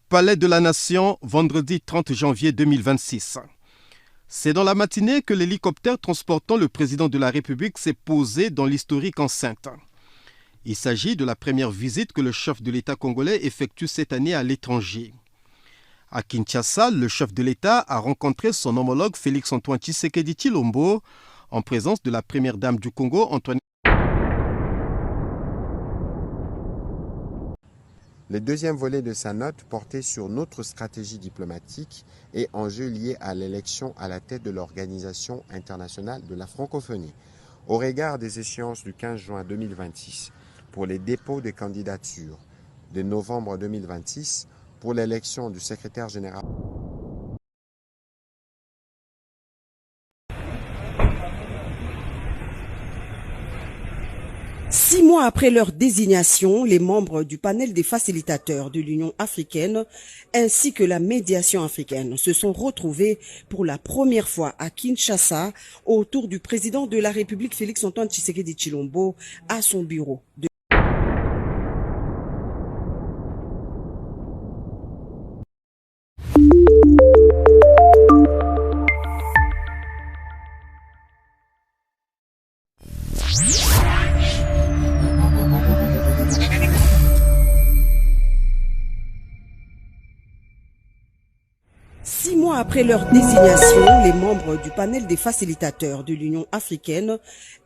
Palais de la Nation, vendredi 30 janvier 2026. C'est dans la matinée que l'hélicoptère transportant le président de la République s'est posé dans l'historique enceinte. Il s'agit de la première visite que le chef de l'État congolais effectue cette année à l'étranger. À Kinshasa, le chef de l'État a rencontré son homologue Félix-Antoine Tshisekedi Tshilombo en présence de la première dame du Congo, Antoine. Le deuxième volet de sa note portait sur notre stratégie diplomatique et enjeux liés à l'élection à la tête de l'Organisation internationale de la francophonie. Au regard des échéances du 15 juin 2026 pour les dépôts de candidatures, de novembre 2026 pour l'élection du secrétaire général. Six mois après leur désignation, les membres du panel des facilitateurs de l'Union africaine ainsi que la médiation africaine se sont retrouvés pour la première fois à Kinshasa autour du président de la République Félix-Antoine Tshisekedi Tshilombo à son bureau. Six mois après leur désignation, les membres du panel des facilitateurs de l'Union africaine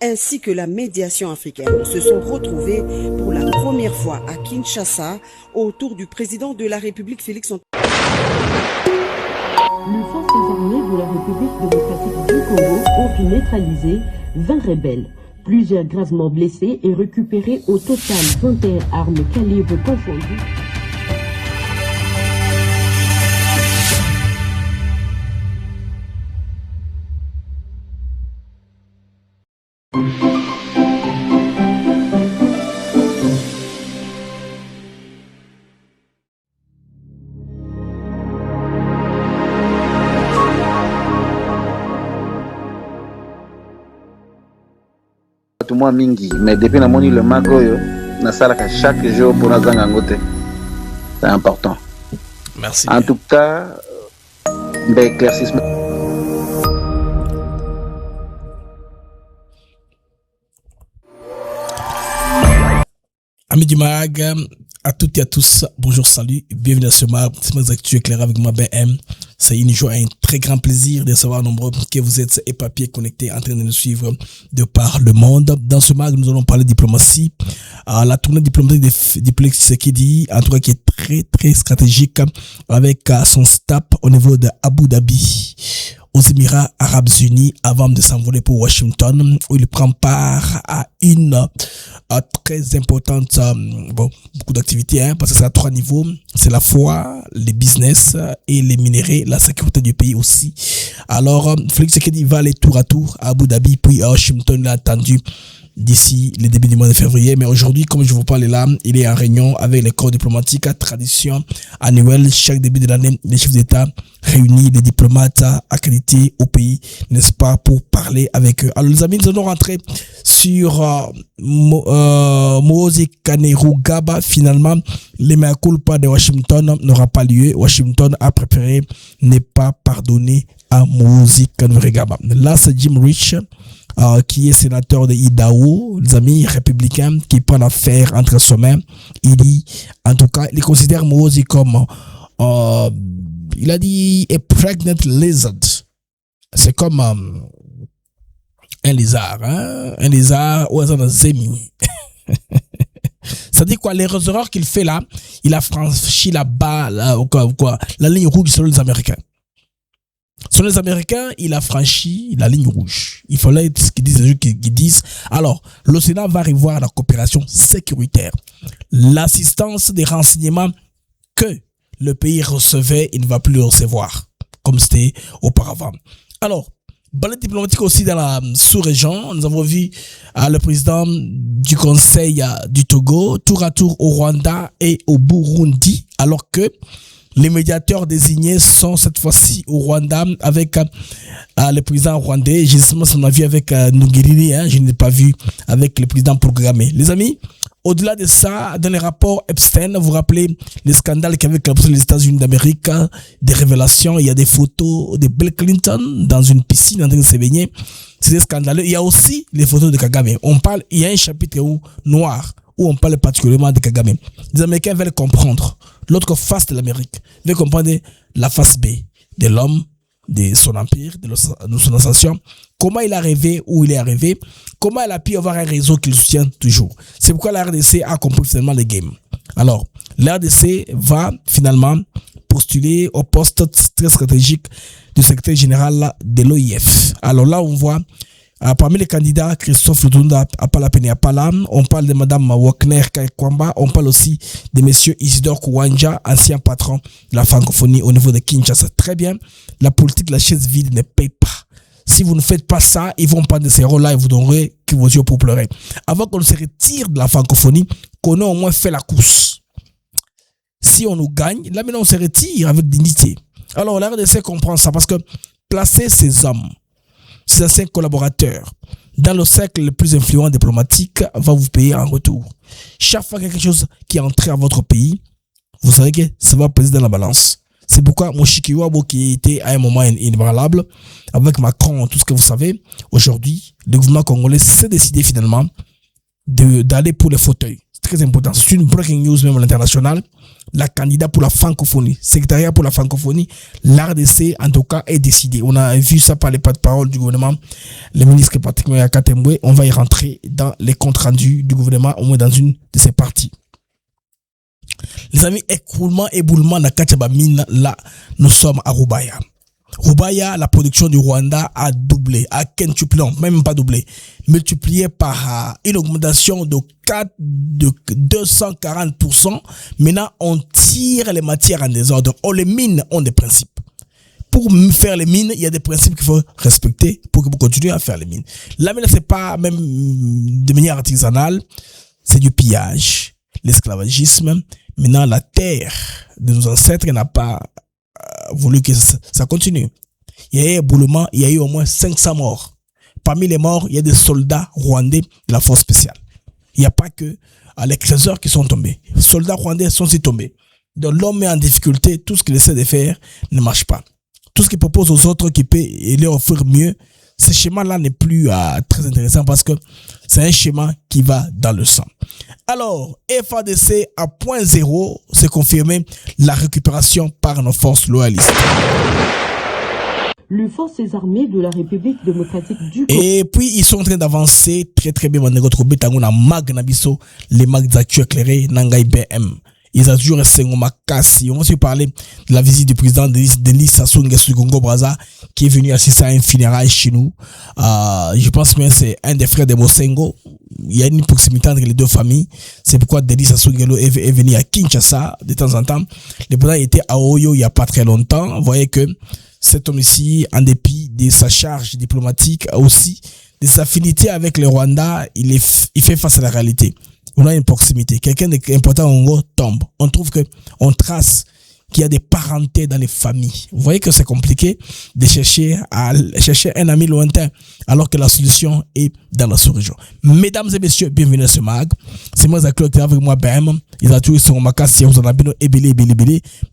ainsi que la médiation africaine se sont retrouvés pour la première fois à Kinshasa autour du président de la République Félix-Antoine. Les forces armées de la République démocratique du Congo ont pu neutraliser 20 rebelles. Plusieurs gravement blessés et récupérés au total 21 armes calibre confondues. Moi mingi mais depuis na moni le magoyo na salaka chaque jour pour na zanga ngote. C'est important. Merci. En tout cas d'éclaircissement. Amis du mag, à toutes et à tous, bonjour, salut, bienvenue à ce mag, c'est mes actus éclairés avec moi BM. C'est une joie et un très grand plaisir de savoir nombreux que vous êtes éparpillés, connectés, en train de nous suivre de par le monde. Dans ce mag, nous allons parler diplomatie. La tournée diplomatique de Félix Tshisekedi, en tout cas qui est très très stratégique avec son staff au niveau de Abu Dhabi, aux Émirats Arabes Unis, avant de s'envoler pour Washington, où il prend part à une très importante, beaucoup d'activités, parce que c'est à 3 niveaux. C'est la foi, les business et les minéraux, la sécurité du pays aussi. Alors, Félix Tshisekedi va aller tour à tour à Abu Dhabi, puis à Washington, il a attendu d'ici le début du mois de février. Mais aujourd'hui, comme je vous parle là, il est en réunion avec les corps diplomatiques à tradition annuelle. Chaque début de l'année, les chefs d'État réunis, les diplomates accrédités au pays, n'est-ce pas, pour parler avec eux. Alors les amis, nous allons rentrer sur Moise Kainerugaba. Finalement, les mea culpa de Washington n'aura pas lieu. Washington a préféré ne pas pardonner à Moise Kainerugaba. Là, c'est Jim Rich, qui est sénateur de Idaho, les amis républicains, qui prend l'affaire entre ses mains. Il dit, en tout cas, il considère Moise comme, il a dit, a pregnant lizard. C'est comme un lézard, hein? Un lézard ou un zémi. C'est-à-dire quoi, les erreurs qu'il fait là, il a franchi là-bas, la ligne rouge selon les Américains. Selon les Américains, il a franchi la ligne rouge. Il fallait ce qu'ils disent, qui disent. Alors, le Sénat va revoir la coopération sécuritaire. L'assistance des renseignements que le pays recevait, il ne va plus le recevoir, comme c'était auparavant. Alors, balai diplomatique aussi dans la sous-région. Nous avons vu le président du Conseil du Togo, tour à tour au Rwanda et au Burundi, alors que les médiateurs désignés sont cette fois-ci au Rwanda avec le président rwandais. J'ai seulement son avis avec Nungiriri, je n'ai pas vu avec le président programmé. Les amis, Au-delà de ça, dans les rapports Epstein, vous vous rappelez les scandales qu'il y avait avec les États-Unis d'Amérique, des révélations, il y a des photos de Bill Clinton dans une piscine en train de se baigner. C'était scandaleux. Il y a aussi les photos de Kagame. Il y a un chapitre noir où on parle particulièrement de Kagame. Les Américains veulent comprendre l'autre face de l'Amérique, veulent comprendre la face B de l'homme, de son empire, de son ascension, comment il est arrivé où il est arrivé, comment il a pu avoir un réseau qui le soutient toujours. C'est pourquoi la RDC a compris finalement le game. Alors, la RDC va finalement postuler au poste très stratégique du secrétaire général de l'OIF. Alors là, on voit parmi les candidats, Christophe Lutunda Apala, on parle de Madame Wagner Kaikwamba, on parle aussi de Monsieur Isidore Kouanja, ancien patron de la francophonie au niveau de Kinshasa. Très bien, la politique de la chaise vide ne paye pas. Si vous ne faites pas ça, ils vont prendre ces rôles-là et vous donnerez que vos yeux pour pleurer. Avant qu'on se retire de la francophonie, qu'on ait au moins fait la course. Si on nous gagne, là maintenant on se retire avec dignité. Alors la RDC comprend ça parce que placer ces hommes, ces anciens collaborateurs dans le cercle le plus influent diplomatique va vous payer en retour. Chaque fois quelque chose qui est entré à votre pays, vous savez que ça va peser dans la balance. C'est pourquoi Moshikiwabo, qui était à un moment inébranlable, avec Macron, tout ce que vous savez, aujourd'hui, le gouvernement congolais s'est décidé finalement d'aller pour les fauteuils. C'est très important. C'est une breaking news même à l'international. La candidate pour la francophonie, secrétariat pour la francophonie, l'RDC en tout cas est décidé. On a vu ça par les pas de parole du gouvernement, le ministre Patrick Moya Katembwe. On va y rentrer dans les comptes rendus du gouvernement, au moins dans une de ses parties. Les amis, éboulement dans Kachabamine, là, nous sommes à Rubaya. Rubaya, la production du Rwanda a doublé, a quintuplé, même pas doublé, multiplié par une augmentation de 240%. Maintenant, on tire les matières en désordre. Les mines ont des principes. Pour faire les mines, il y a des principes qu'il faut respecter pour que vous continuez à faire les mines. La mine, c'est pas même de manière artisanale, c'est du pillage, l'esclavagisme. Maintenant, la terre de nos ancêtres n'a pas voulu que ça continue. Il y a eu éboulement, il y a eu au moins 500 morts. Parmi les morts, il y a des soldats rwandais de la force spéciale. Il n'y a pas que les trésors qui sont tombés. Les soldats rwandais sont aussi tombés. Donc l'homme est en difficulté, tout ce qu'il essaie de faire ne marche pas. Tout ce qu'il propose aux autres qui peut leur offrir mieux, ce schéma-là n'est plus très intéressant parce que c'est un schéma qui va dans le sang. Alors, FADC à 0.0, c'est confirmé la récupération par nos forces loyalistes. Les forces armées de la République démocratique du Congo. Et puis, ils sont en train d'avancer très très bien. Les mags d'actu éclairés, Nangai BM. Ils ont toujours resté en Makassi. On va se parler de la visite du président Denis Sassou Nguesso du Congo Brazza qui est venu assister à un funérail chez nous. Je pense que c'est un des frères de Mosengo. Il y a une proximité entre les deux familles. C'est pourquoi Denis Sassou Nguesso est venu à Kinshasa de temps en temps. Le président était à Oyo il y a pas très longtemps. Vous voyez que cet homme ici, en dépit de sa charge diplomatique, aussi de sa affinité avec le Rwanda, il fait face à la réalité. On a une proximité. Quelqu'un d'important au Congo tombe. On trouve que on trace qu'il y a des parentés dans les familles. Vous voyez que c'est compliqué de chercher un ami lointain alors que la solution est dans la sous-région. Mesdames et messieurs, bienvenue à ce mag. C'est moi Zaklo qui est avec moi BM. Ils ont toujours sur ma casse, vous en avez ébélé.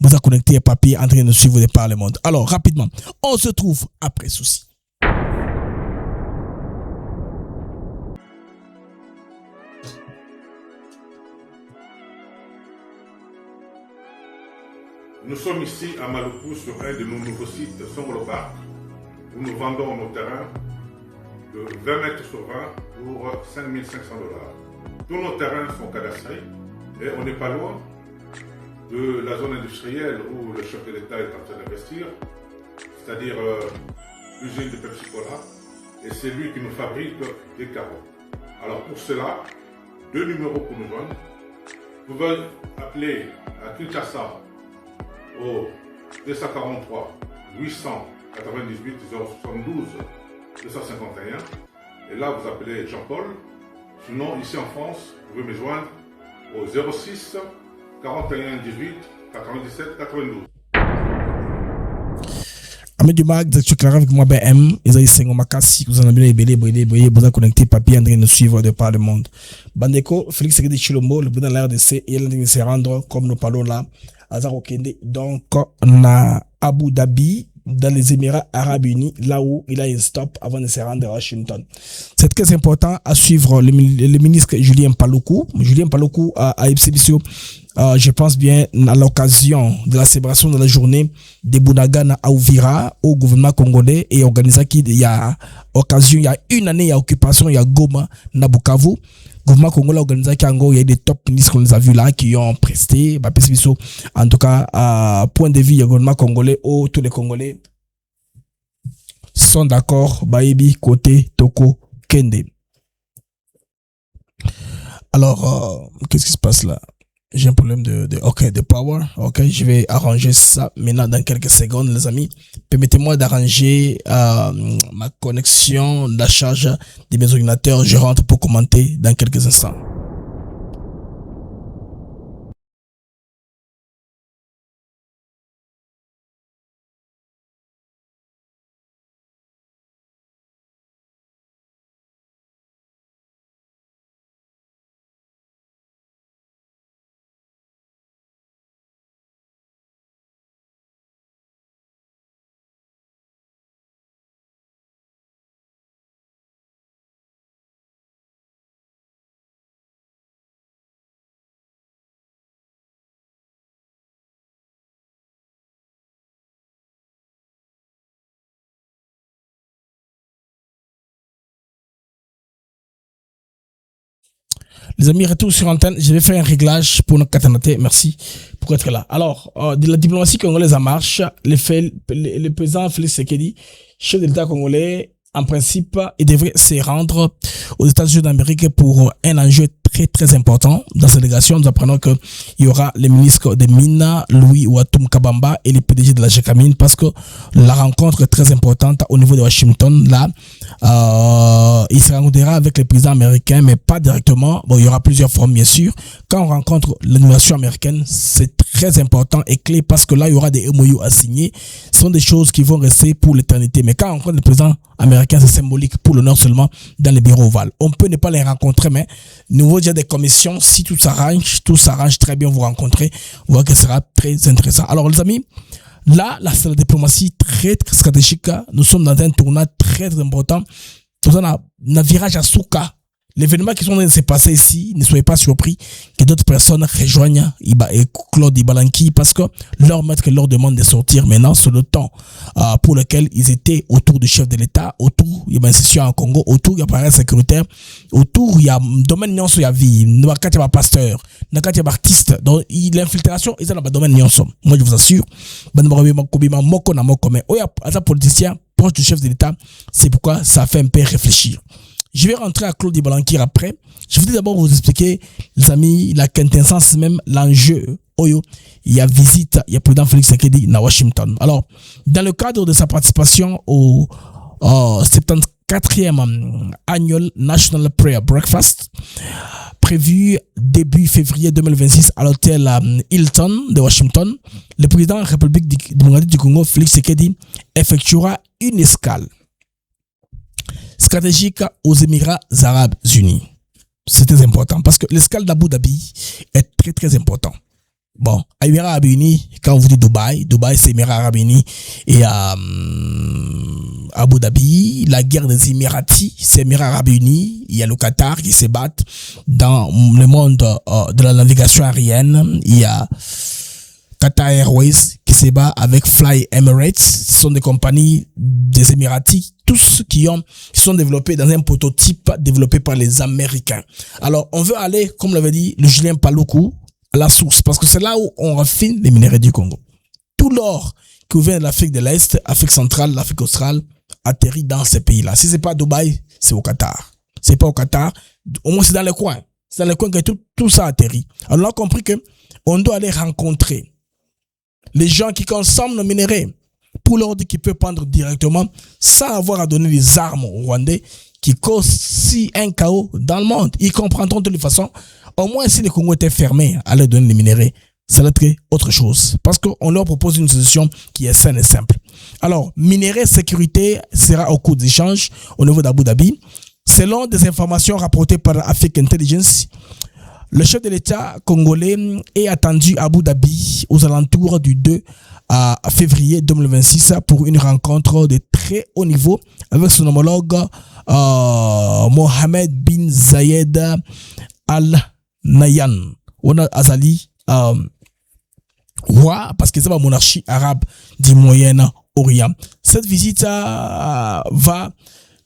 Vous avez connecté à papier en train de suivre des par le monde. Alors, rapidement, on se trouve après ceci. Nous sommes ici à Maluku sur un de nos nouveaux sites Songolo Park où nous vendons nos terrains de 20 mètres sur 20 pour 5 500 $. Tous nos terrains sont cadastrés et on n'est pas loin de la zone industrielle où le chef de l'État est en train d'investir, c'est-à-dire l'usine de Pepsi Cola, et c'est lui qui nous fabrique des carreaux. Alors pour cela, 2 numéros pour nous joindre. Vous pouvez appeler à Kinshasa au 243 898 072 251 et là vous appelez Jean-Paul. Sinon ici en France vous pouvez me joindre au 06 41 18 97 92. Ahmed Dumag, vous êtes clair avec moi, BM. Isaïe Sengo Makassi, vous en avez belé, vous avez connecté, papier, en train de nous suivre de par le monde. Bandeko, Félix Sekedi Chilombo, le président de la RDC, il est en train de se rendre, comme nous parlons là, à Zarokende. Donc, on a Abu Dhabi, dans les Émirats Arabes Unis, là où il a un stop avant de se rendre à Washington. C'est très important à suivre le ministre Julien Paluku. Julien Paluku a exhibition, je pense bien, à l'occasion de la célébration de la journée de Bunagana à Uvira, au gouvernement congolais, et organisé qu'il y a occasion, il y a une année, il y a occupation, il y a Goma, Nabukavu. Gouvernement congolais organisé Kango, il y a des top ministres qu'on les a vus là qui ont presté, en tout cas, point de vue, il y a gouvernement congolais, tous les Congolais sont d'accord, Baïbi, côté, Toko, Kende. Alors, qu'est-ce qui se passe là? J'ai un problème de power. Ok, je vais arranger ça maintenant dans quelques secondes, les amis. Permettez-moi d'arranger ma connexion, la charge de mes ordinateurs. Je rentre pour commenter dans quelques instants. Les amis, retour sur antenne. Je vais faire un réglage pour notre katanaté. Merci pour être là. Alors, de la diplomatie congolaise en marche, le président Félix Sekedi, chef de l'État congolais, en principe, il devrait se rendre aux États-Unis d'Amérique pour un enjeu très très important. Dans cette délégation, nous apprenons qu'il y aura le ministre des Mines, Louis Ouatum Kabamba, et le PDG de la GECAMINE, parce que la rencontre est très importante au niveau de Washington. Là, il se rencontrera avec le président américain, mais pas directement. Bon, il y aura plusieurs formes, bien sûr. Quand on rencontre l'administration américaine, c'est très important et clé, parce que là, il y aura des MOU à signer. Ce sont des choses qui vont rester pour l'éternité. Mais quand on rencontre le président américain, c'est symbolique pour l'honneur seulement dans les bureaux ovales. On peut ne pas les rencontrer, mais nouveau déjà des commissions, si tout s'arrange très bien, vous rencontrez, vous voyez que ce sera très intéressant. Alors les amis, là, c'est la diplomatie très, très stratégique. Nous sommes dans un tournant très, très important. Nous avons un virage à Souka. L'événement qui sont en train de se passer ici, ne soyez pas surpris que d'autres personnes rejoignent Claude Ibalanki, parce que leur maître leur demande de sortir maintenant sur le temps pour lequel ils étaient autour du chef de l'État, autour il y a une session en Congo, autour il y a appareil sécuritaire, autour il y a domaine nyonso, il y a vie, il y a pasteur, il y a artiste, donc l'infiltration est dans le domaine nyonso. Moi je vous assure, mais il y a un politicien proche du chef de l'État, c'est pourquoi ça fait un peu réfléchir. Je vais rentrer à Claude Ibalanki après. Je vais d'abord vous expliquer, les amis, la quintessence même, l'enjeu. Oyo, il y a visite, il y a président Félix Sekedi à Washington. Alors, dans le cadre de sa participation au 74e Annual National Prayer Breakfast, prévu début février 2026 à l'hôtel Hilton de Washington, le président de la République démocratique du Congo, Félix Sekedi, effectuera une escale stratégique aux Émirats Arabes Unis. C'est très important parce que l'escale d'Abu Dhabi est très très important. Bon, à Émirats Arabes Unis, quand on vous dit Dubaï c'est Émirats Arabes Unis, et à Abu Dhabi, la guerre des Émiratis, c'est Émirats Arabes Unis. Il y a le Qatar qui se bat dans le monde de la navigation aérienne. Il y a Qatar Airways qui se bat avec Fly Emirates. Ce sont des compagnies des Émiratis, tous qui sont développés dans un prototype développé par les Américains. Alors, on veut aller, comme l'avait dit le Julien Paluku, à la source, parce que c'est là où on raffine les minerais du Congo. Tout l'or qui vient de l'Afrique de l'Est, Afrique centrale, l'Afrique australe, atterrit dans ces pays-là. Si c'est pas Dubaï, c'est au Qatar. C'est pas au Qatar, au moins c'est dans les coins. C'est dans les coins que tout ça atterrit. Alors on a compris que on doit aller rencontrer les gens qui consomment nos minéraux pour leur dire qu'ils peuvent prendre directement sans avoir à donner les armes aux Rwandais qui causent si un chaos dans le monde. Ils comprendront de toute façon, au moins si le Congo était fermé à leur donner les minéraux, ça va être autre chose. Parce qu'on leur propose une solution qui est saine et simple. Alors, minerai sécurité sera au cours d'échanges au niveau d'Abu Dhabi. Selon des informations rapportées par Afrique Intelligence, le chef de l'État congolais est attendu à Abu Dhabi aux alentours du 2 février 2026 pour une rencontre de très haut niveau avec son homologue Mohamed bin Zayed Al Nahyan. On a Azali roi, parce que c'est la monarchie arabe du Moyen-Orient. Cette visite va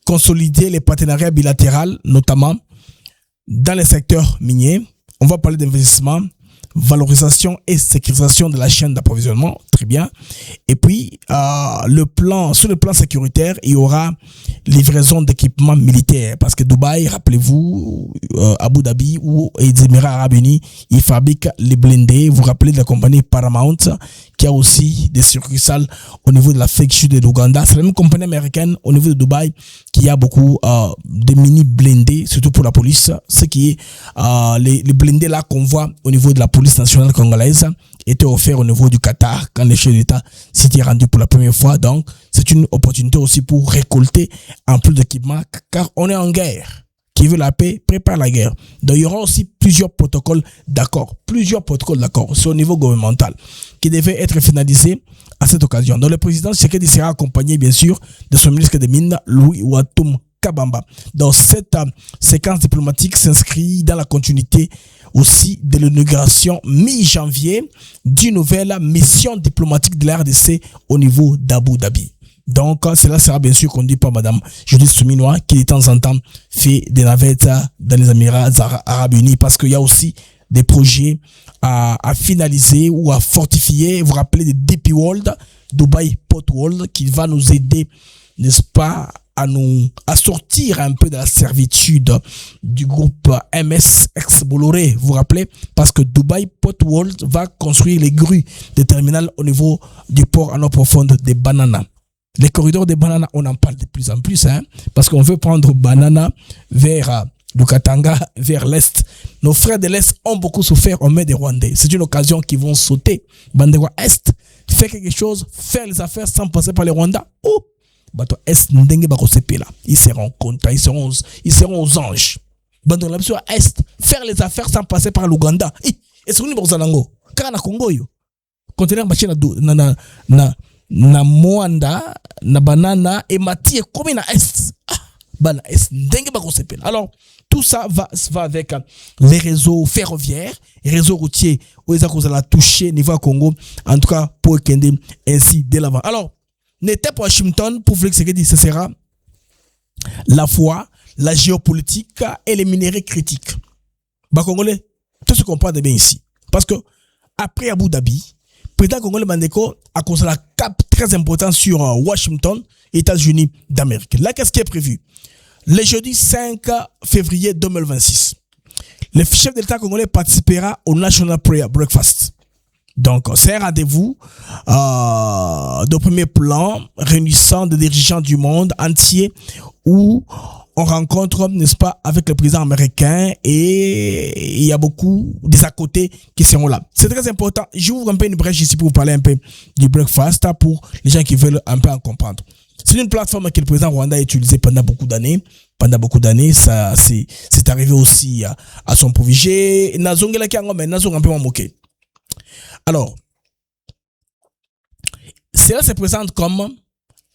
consolider les partenariats bilatéraux, notamment dans les secteurs miniers. On va parler d'investissement, valorisation et sécurisation de la chaîne d'approvisionnement, très bien. Et puis, sur le plan sécuritaire, il y aura livraison d'équipements militaires. Parce que Dubaï, rappelez-vous, Abu Dhabi ou les Émirats Arabes Unis, ils fabriquent les blindés. Vous vous rappelez de la compagnie Paramount, qui a aussi des succursales au niveau de l'Afrique Sud et de l'Ouganda. C'est la même compagnie américaine au niveau de Dubaï qui a beaucoup de mini blindés, surtout pour la police. Ce qui est les blindés là qu'on voit au niveau de la police nationale congolaise était offert au niveau du Qatar quand le chef d'État s'était rendu pour la première fois. Donc, c'est une opportunité aussi pour récolter un peu d'équipement car on est en guerre. Qui veut la paix, prépare la guerre. Donc, il y aura aussi plusieurs protocoles d'accord. C'est au niveau gouvernemental qui devaient être finalisés à cette occasion. Donc, le président Tshisekedi sera accompagné, bien sûr, de son ministre des Mines, Louis Ouatum Kabamba. Donc, cette séquence diplomatique s'inscrit dans la continuité aussi de l'inauguration mi-janvier d'une nouvelle mission diplomatique de la RDC au niveau d'Abu Dhabi. Donc, cela sera bien sûr conduit par Madame Judith Souminois, qui de temps en temps fait des navettes dans les Émirats Arabes Unis, parce qu'il y a aussi des projets à finaliser ou à fortifier. Vous vous rappelez de DP World, Dubai Port World, qui va nous aider, n'est-ce pas, à sortir un peu de la servitude du groupe MS ex-Bolloré, vous vous rappelez, parce que Dubai Port World va construire les grues des terminales au niveau du port en eau profonde des Bananas. Les corridors des Bananas, on en parle de plus en plus, parce qu'on veut prendre Banana vers le Katanga, vers l'Est. Nos frères de l'Est ont beaucoup souffert, on met des Rwandais. C'est une occasion qu'ils vont sauter. Bandera Est, faire quelque chose, faire les affaires sans passer par les Rwandais. Oh! Bato Est, ndenge bako sepela. Ils seront contents, ils seront aux anges. Bandera Est, faire les affaires sans passer par l'Ouganda. Et c'est une borzanango. Car na Congo yo. Conteneur machine na Moanda, na banana et matie comme na Est. Bana Est, ndenge bako sepela. Alors, tout ça va avec les réseaux ferroviaires, les réseaux routiers, où ils ont touché niveau Congo, en tout cas pour Kende ainsi dès l'avant. Alors, n'était pas Washington pour Félix Tshisekedi, ce sera la foi, la géopolitique et les minéraux critiques. Bah Congolais, tout se comprend bien ici. Parce que après Abu Dhabi, le président congolais Bandeko a construit la cap très important sur Washington, États-Unis d'Amérique. Là, qu'est-ce qui est prévu? Le jeudi 5 février 2026, le chef de l'État congolais participera au National Prayer Breakfast. Donc, c'est un rendez-vous de premier plan réunissant des dirigeants du monde entier où on rencontre, n'est-ce pas, avec le président américain et il y a beaucoup des à côté qui seront là. C'est très important. J'ouvre un peu une brèche ici pour vous parler un peu du breakfast pour les gens qui veulent un peu en comprendre. C'est une plateforme que le président Rwanda a utilisée pendant beaucoup d'années. Ça, c'est arrivé aussi à son projet. Alors, cela se présente comme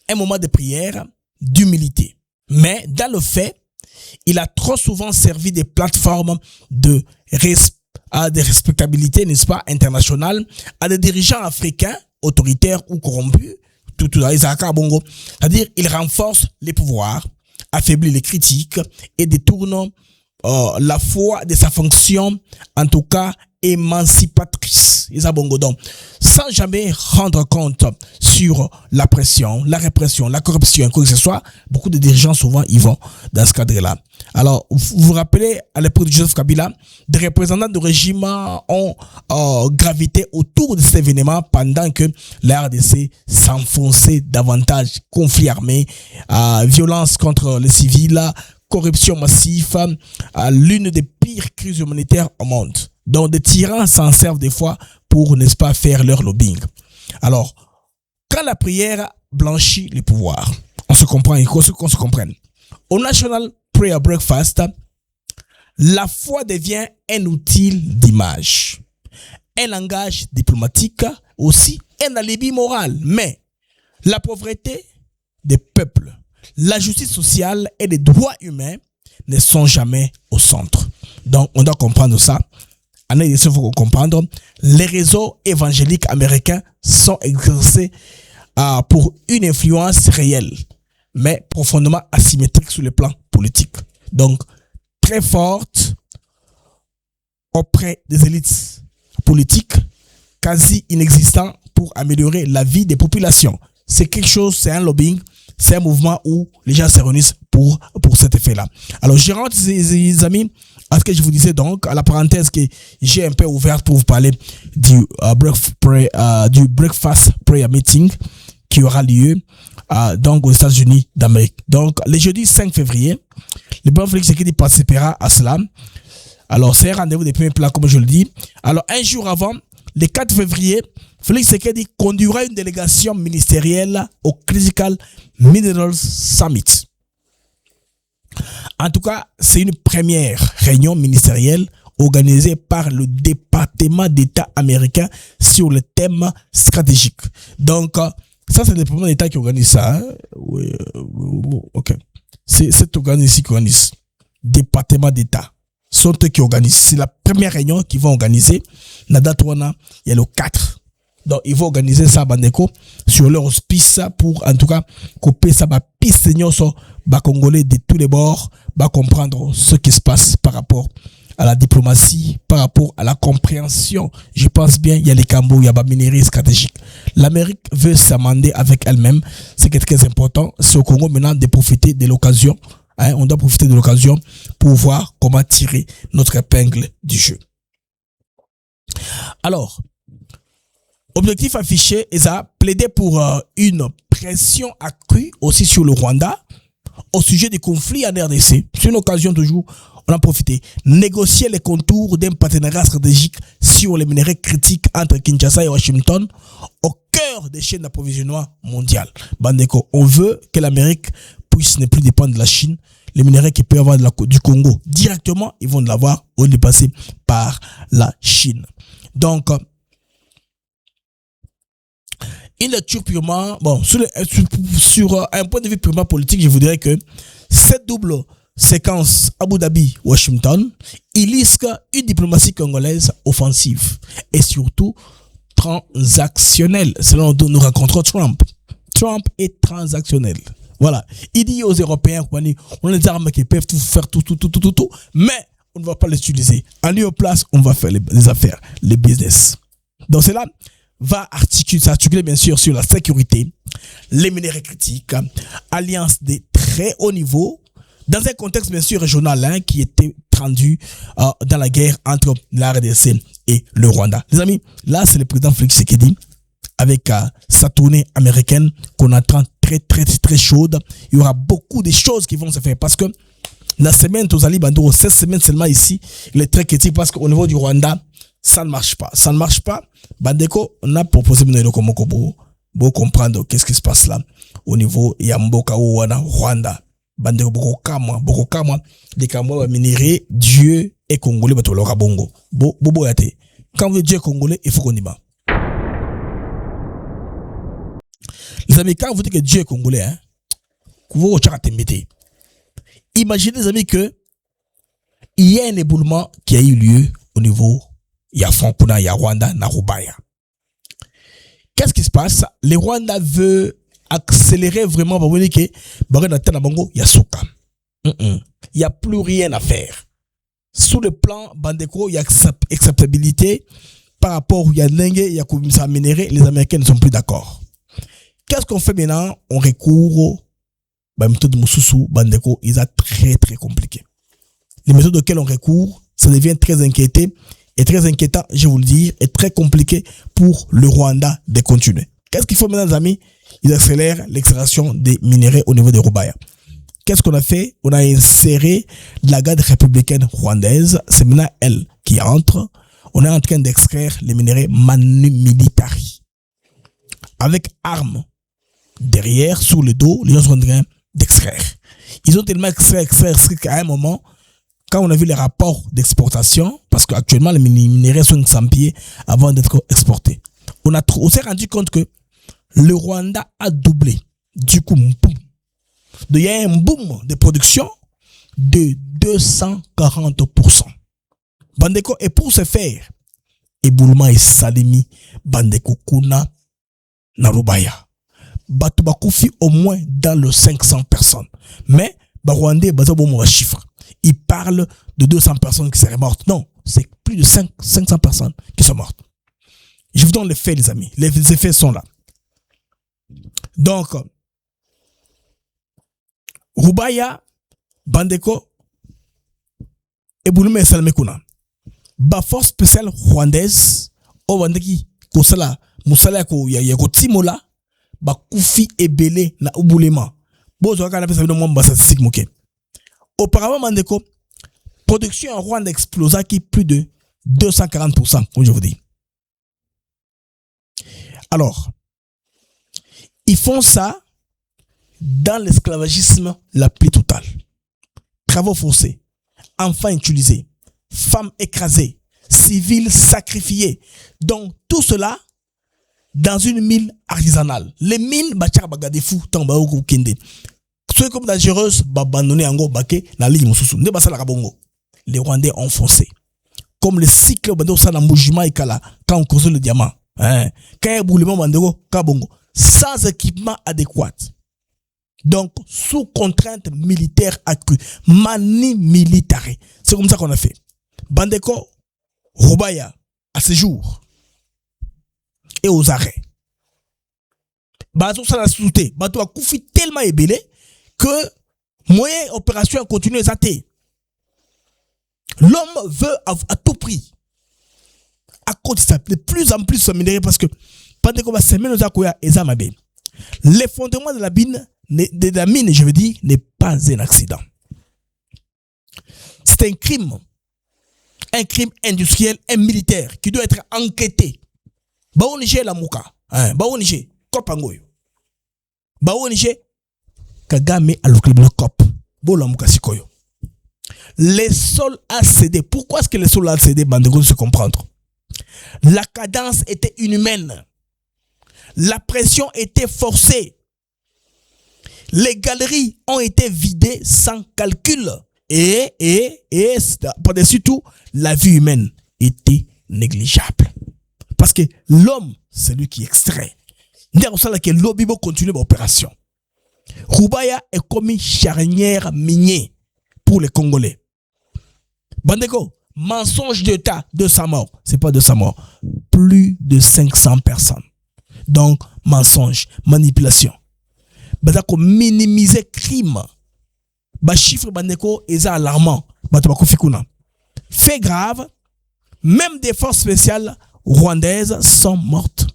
un moment de prière, d'humilité. Mais dans le fait, il a trop souvent servi des plateformes de respectabilité, n'est-ce pas, internationale, à des dirigeants africains, autoritaires ou corrompus, c'est-à-dire, il renforce les pouvoirs, affaiblit les critiques et détourne la foi de sa fonction, en tout cas émancipatrice, sans jamais rendre compte sur la pression, la répression, la corruption, quoi que ce soit. Beaucoup de dirigeants souvent y vont dans ce cadre-là. Alors, vous vous rappelez, à l'époque de Joseph Kabila, des représentants du régime ont gravité autour de cet événement pendant que la RDC s'enfonçait davantage, conflit armé, violence contre les civils, corruption massive, l'une des pires crises humanitaires au monde. Donc, des tyrans s'en servent des fois pour, n'est-ce pas, faire leur lobbying. Alors, quand la prière blanchit les pouvoirs, on se comprend, il faut qu'on se comprenne. Au National Prayer Breakfast, la foi devient un outil d'image, un langage diplomatique, aussi un alibi moral. Mais la pauvreté des peuples, la justice sociale et les droits humains ne sont jamais au centre. Donc, on doit comprendre ça. Il faut comprendre, les réseaux évangéliques américains sont exercés pour une influence réelle, mais profondément asymétrique sur le plan politique. Donc, très forte auprès des élites politiques, quasi inexistant pour améliorer la vie des populations. C'est quelque chose, c'est un lobbying, c'est un mouvement où les gens se réunissent pour cet effet-là. Alors, je rentre, les amis, à ce que je vous disais donc, à la parenthèse que j'ai un peu ouverte pour vous parler du Breakfast Prayer Meeting qui aura lieu donc aux États-Unis d'Amérique. Donc, le jeudi 5 février, le président Félix Tshisekedi participera à cela. Alors, c'est un rendez-vous des premiers plans, comme je le dis. Alors, un jour avant, le 4 février, Félix Tshisekedi conduira une délégation ministérielle au Critical Minerals Summit. En tout cas, c'est une première réunion ministérielle organisée par le département d'État américain sur le thème stratégique. Donc, ça, c'est le département d'État qui organise ça. Hein? Oui, ok. C'est cet organisme ici qui organise. Département d'État. Sont eux qui organisent. C'est la première réunion qu'ils vont organiser. La date, il y a le 4. Donc, ils vont organiser ça, Bandeko, sur leur auspice pour, en tout cas, couper ça, piste Congolais de tous les bords, comprendre ce qui se passe par rapport à la diplomatie, par rapport à la compréhension. Je pense bien, il y a les cambos, il y a la minerie stratégique. L'Amérique veut s'amender avec elle-même. C'est quelque chose d'important. C'est au Congo maintenant de profiter de l'occasion. Hein, on doit profiter de l'occasion pour voir comment tirer notre épingle du jeu. Alors, objectif affiché est à plaider pour une pression accrue aussi sur le Rwanda au sujet du conflit en RDC. C'est une occasion toujours, on a profité. Négocier les contours d'un partenariat stratégique sur les minerais critiques entre Kinshasa et Washington au cœur des chaînes d'approvisionnement mondiales. Bandeko, on veut que l'Amérique puisse ne plus dépendre de la Chine. Les minerais qui peuvent avoir du Congo directement, ils vont l'avoir au lieu de passer par la Chine. Donc, une lecture purement, bon, sur un point de vue purement politique, je vous dirais que cette double séquence Abu Dhabi-Washington illustre une diplomatie congolaise offensive et surtout transactionnelle, selon nous rencontrons Trump. Trump est transactionnel. Voilà. Il dit aux Européens, on a des armes qui peuvent tout faire, tout, mais on ne va pas les utiliser. En lieu place, on va faire les affaires, les business. Donc cela va s'articuler bien sûr sur la sécurité, les minerais critiques, alliance de très haut niveau, dans un contexte bien sûr régional qui était tendu dans la guerre entre la RDC et le Rwanda. Les amis, là c'est le président Félix Tshisekedi avec sa tournée américaine qu'on attend très chaude. Il y aura beaucoup de choses qui vont se faire parce que la semaine Tozali Bandoro, cette semaine seulement ici, il est très critique parce qu'au niveau du Rwanda, ça ne marche pas. Bandeko, on a proposé pour comprendre qu'est-ce qui se passe là au niveau Yamboka ou Rwanda. Bandeko Boko Kamwa, les Kamwa minerais, Dieu est congolais, Batolora Bongo. Bobo Yate. Quand vous dites Dieu est congolais, il faut qu'on y va. Les amis, quand vous dites que Dieu est congolais, hein, vous imaginez les amis que il y a un éboulement qui a eu lieu au niveau Yafankuna, Rwanda, Narubaya. Qu'est-ce qui se passe? Le Rwanda veut accélérer vraiment pour dire que il n'y a plus rien à faire. Sous le plan Bandeko, il y a acceptabilité par rapport il y a Lengue, il y a ça minéré, les Américains ne sont plus d'accord. Qu'est-ce qu'on fait maintenant? On recourt aux méthodes Moussoussou, Bandeko, ils sont très compliqués. Les méthodes auxquelles on recourt, ça devient très inquiétant, je vous le dis, et très compliqué pour le Rwanda de continuer. Qu'est-ce qu'il faut maintenant, les amis? Ils accélèrent l'extraction des minéraux au niveau de Rubaya. Qu'est-ce qu'on a fait? On a inséré la garde républicaine rwandaise, c'est maintenant elle qui entre on est en train d'extraire les minerais Manu Militari. Avec armes derrière, sur le dos, les gens sont en train d'extraire. Ils ont tellement extrait qu'à un moment, quand on a vu les rapports d'exportation, parce qu'actuellement les minerais sont sans pied avant d'être exportés, on s'est rendu compte que le Rwanda a doublé. Du coup, il y a un boom de production de 240%. Bandeko, et pour ce faire, Ebouluma et Salimi, Bandeko Kuna, Narubaya. Batouba Koufi au moins dans le 500 personnes. Mais, Rwandais, Bazabomo va chiffre. Il parle de 200 personnes qui seraient mortes. Non, c'est plus de 500 personnes qui sont mortes. Je vous donne les faits, les amis. Les faits sont là. Donc, Rubaya, Bandeko, Ebouluma et Salimi Kuna. Ba force spéciale rwandaise, au Bandeki, Kosala, Moussala, Yako Timola, ba Koufi Ebele na Ubulema. Bon, je regarde ça dans mon statistique moqué. Auparavant, Bandeko, production en Rwanda explosa qui plus de 240%, comme je vous dis. Alors, ils font ça dans l'esclavagisme la plus totale. Travaux forcés, enfants utilisés, femmes écrasées, civils sacrifiés. Donc, tout cela dans une mine artisanale. Les mines, Bachar Bagadefou, Tambaoku Kende. Ceux comme dangereuses, abandonné en gros, Baké, la ligne Moussoussou. Les Rwandais ont foncé. Comme le cycle Bando Sanamboujima et Kala, quand on creuse le diamant. Quand il y a boulement Bandego, Kabongo. Sans équipement adéquat. Donc, sous contrainte militaire accrue. Mani militari. C'est comme ça qu'on a fait. Bandeko, Rubaya, à ce jour. Et aux arrêts. Bateau ça l'a sauté. Bateau a Koufi tellement ébélé que moyen opération a continué à zater. L'homme veut à tout prix. À cause de ça, de plus en plus se minerer parce que pendant qu'on va s'aimer nos akoya et zamabe. L'effondrement de la mine, je veux dire, n'est pas un accident. C'est un crime industriel et militaire qui doit être enquêté. Bao Niger la mouka, Bao Niger, Kopangoyo. Bao Niger, Kagame a le cop. Bao la mouka sikoyo. Les sols a cédé. Pourquoi est-ce que les sols a cédé, Bandego, de se comprendre? La cadence était inhumaine. La pression était forcée. Les galeries ont été vidées sans calcul. Et par-dessus tout, la vie humaine était négligeable. Parce que l'homme, c'est lui qui extrait. D'ailleurs, ça que l'Obibo continue l'opération. Rubaya est commis charnière minier pour les Congolais. Bandeko, mensonge d'État, 200 morts. C'est pas 200 morts. Plus de 500 personnes. Donc, mensonge, manipulation. Bandeko, minimiser crime. Ba chiffre Bandeko est alarmant. Bandeko Fikuna. Fait grave, même des forces spéciales rwandaises sont mortes.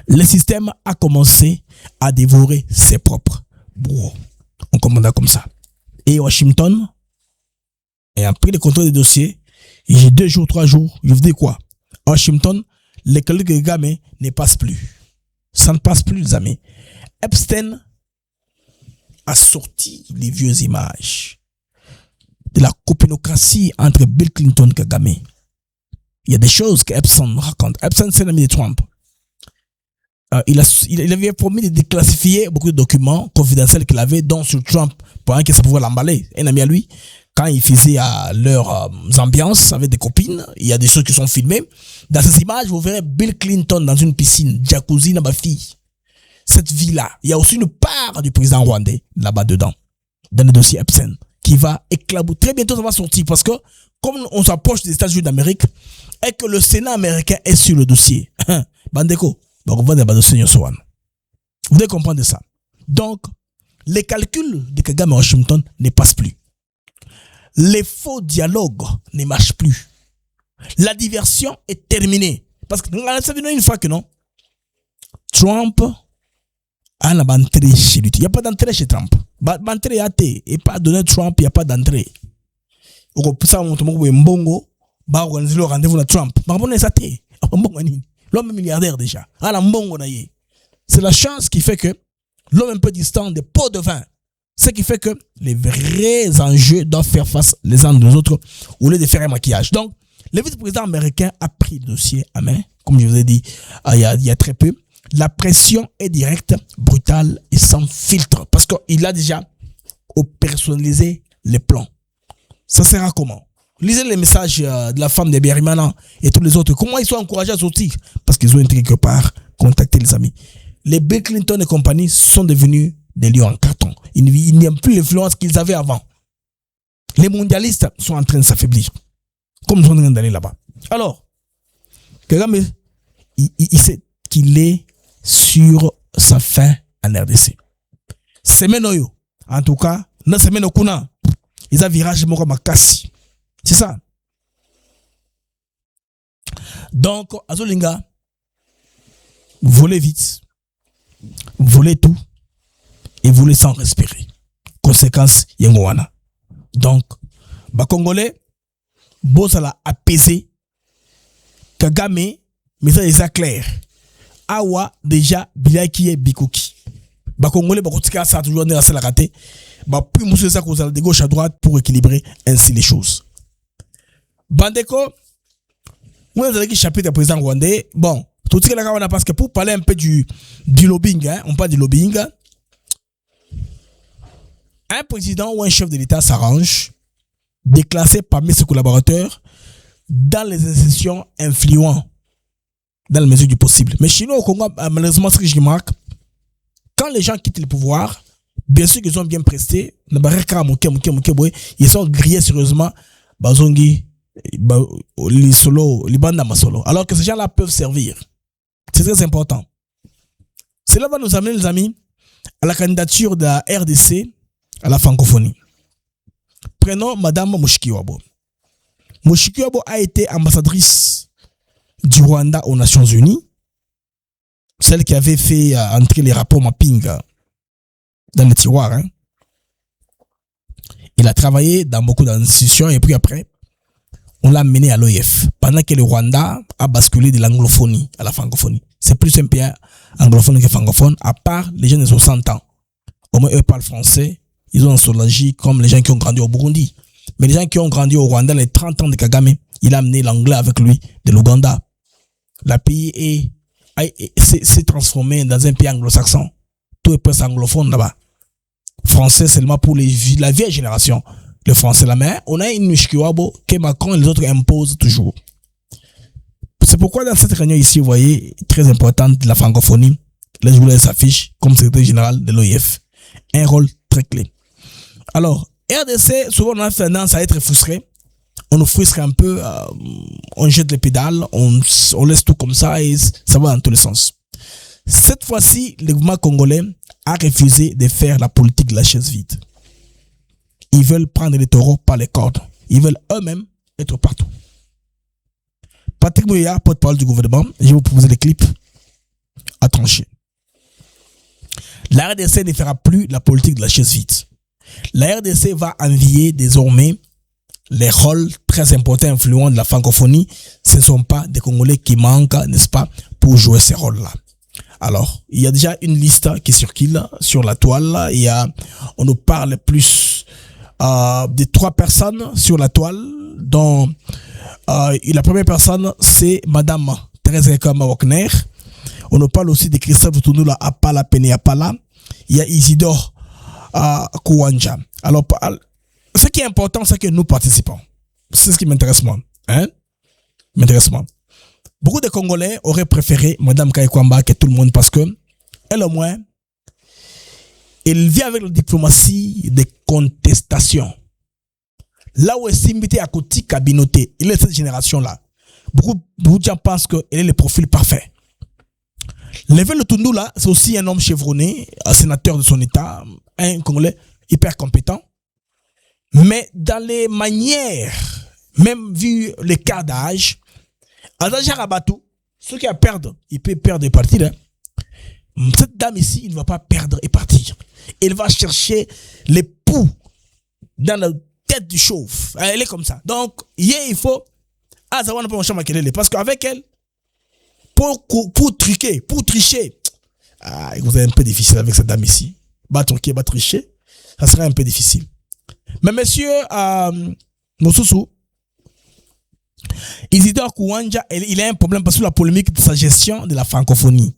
Le système a commencé à dévorer ses propres bourreaux. On commanda comme ça. Et Washington, ayant pris le contrôle des dossiers, j'ai 2 jours, 3 jours, je vous dis quoi? À Washington, les collègues de Kagame ne passent plus. Ça ne passe plus, les amis. Epstein a sorti les vieux images de la copinocratie entre Bill Clinton et Kagame. Il y a des choses que Epstein raconte. Epstein, c'est l'ami de Trump. Il avait promis de déclassifier beaucoup de documents confidentiels qu'il avait, dont sur Trump, pour que ça pouvait l'emballer. Un ami à lui, quand il faisait leurs ambiances avec des copines, il y a des choses qui sont filmées. Dans ces images, vous verrez Bill Clinton dans une piscine, jacuzzi dans ma fille. Cette vie-là, il y a aussi une part du président rwandais là-bas dedans, dans le dossier Epstein, qui va éclabouiller. Très bientôt, ça va sortir parce que, comme on s'approche des États-Unis d'Amérique, et que le Sénat américain est sur le dossier. Bandeko, vous devez comprendre ça. Donc, les calculs de Kagame à Washington ne passent plus. Les faux dialogues ne marchent plus. La diversion est terminée. Parce que, ça veut dire une fois que non, Trump a une entrée chez lui. Il n'y a pas d'entrée chez Trump. L'entrée est athée. Et pas Donald Trump, il n'y a pas d'entrée. Ça, on montre mbongo. va organiser le rendez-vous de Trump. L'homme est milliardaire déjà. C'est la chance qui fait que l'homme un peu distant des pots de vin. Ce qui fait que les vrais enjeux doivent faire face les uns aux autres au lieu de faire un maquillage. Donc, le vice-président américain a pris le dossier à main, comme je vous ai dit il y a très peu. La pression est directe, brutale et sans filtre parce qu'il a déjà personnalisé les plans. Ça sera comment? Lisez les messages de la femme de Biarimana et tous les autres. Comment ils sont encouragés à sortir? Parce qu'ils ont été quelque part contacter les amis. Les Bill Clinton et compagnie sont devenus des lions en carton. Il n'y a plus l'influence qu'ils avaient avant. Les mondialistes sont en train de s'affaiblir. Comme ils sont en train d'aller là-bas. Alors, Kagame, il sait qu'il est sur sa fin en RDC. Semenoyo, en tout cas, dans Semeno Kuna, ils ont virage Moko Makassi. C'est ça. Donc, Azolinga, volez vite, volez tout et volez sans respirer. Conséquence, Yengowana. Donc, Congolais, Bosala apaisé, Kagame, message est clair. Awa déjà Bilaki et Bikoki. Congolais, Bakotika, ça a toujours été assez la raté. Puis, monsieur, ça cause de gauche à droite pour équilibrer ainsi les choses. Bandeko, on a dit chapitre président rwandais. Bon, tout ce que là, parce que pour parler un peu du lobbying, hein, on parle du lobbying. Un président ou un chef de l'État s'arrange de classer parmi ses collaborateurs dans les institutions influentes dans la mesure du possible. Mais chez nous au Congo, malheureusement, ce que je remarque, quand les gens quittent le pouvoir, bien sûr qu'ils ont bien presté, ils sont grillés sérieusement, bazongi, les solo, les bandes solo. Alors que ces gens-là peuvent servir. C'est très important. Cela va nous amener, les amis, à la candidature de la RDC à la francophonie. Prenons Madame Mushikiwabo. Mushikiwabo a été ambassadrice du Rwanda aux Nations Unies, celle qui avait fait entrer les rapports mapping dans le tiroir. Hein. Il a travaillé dans beaucoup d'institutions et puis après, on l'a mené à l'OIF. Pendant que le Rwanda a basculé de l'anglophonie à la francophonie. C'est plus un pays anglophone que francophone, à part les jeunes de 60 ans. Au moins, eux parlent français, ils ont un solagi comme les gens qui ont grandi au Burundi. Mais les gens qui ont grandi au Rwanda, les 30 ans de Kagame, il a amené l'anglais avec lui de l'Ouganda. Le pays s'est transformé dans un pays anglo-saxon. Tout est presque anglophone là-bas. Français seulement pour la vieille génération. Le français là, mais on a une Mushikiwabo que Macron et les autres imposent toujours. C'est pourquoi dans cette réunion ici, vous voyez, très importante, la francophonie, les joueurs s'affichent comme secrétaire général de l'OIF. Un rôle très clé. Alors, RDC, souvent on a tendance à être frustré. On nous frustre un peu, on jette les pédales, on laisse tout comme ça et ça va dans tous les sens. Cette fois-ci, le gouvernement congolais a refusé de faire la politique de la chaise vide. Ils veulent prendre les taureaux par les cordes. Ils veulent eux-mêmes être partout. Patrick Mouya, porte-parole du gouvernement, je vais vous proposer des clips à trancher. La RDC ne fera plus la politique de la chaise vide. La RDC va envier désormais les rôles très importants et influents de la francophonie. Ce ne sont pas des Congolais qui manquent, n'est-ce pas, pour jouer ces rôles-là. Alors, il y a déjà une liste qui circule sur la toile. On nous parle plus de 3 personnes sur la toile, dont la première personne, c'est Madame Thérèse Kama Wagner. On nous parle aussi de Christophe Tounoula Apala Pene Apala. Il y a Isidore Kouanja. Alors, ce qui est important, c'est que nous participons. C'est ce qui m'intéresse moi. Hein? M'intéresse moi. Beaucoup de Congolais auraient préféré Madame Kaikwamba que tout le monde parce que, elle au moins, elle vit avec la diplomatie des contestations. Là où elle s'est invitée à côté Kabinoté, il est de cette génération-là. Beaucoup de gens pensent qu'elle est le profil parfait. Level Lutundula, c'est aussi un homme chevronné, un sénateur de son état, un Congolais hyper compétent. Mais dans les manières, même vu l'écart d'âge, Azaja Rabatou, ceux qui a perdre, il peut perdre et partir. Hein. Cette dame ici, il ne va pas perdre et partir. Elle va chercher les poux dans la tête du chauve. Elle est comme ça. Donc, il faut Ah, ça va pas mon champ parce qu'avec elle, pour truquer, pour tricher, vous êtes un peu difficile avec cette dame ici. Truquer, tricher, ça serait un peu difficile. Mais monsieur Mosusu, Isidore Kouanja, il a un problème parce que la polémique de sa gestion de la francophonie.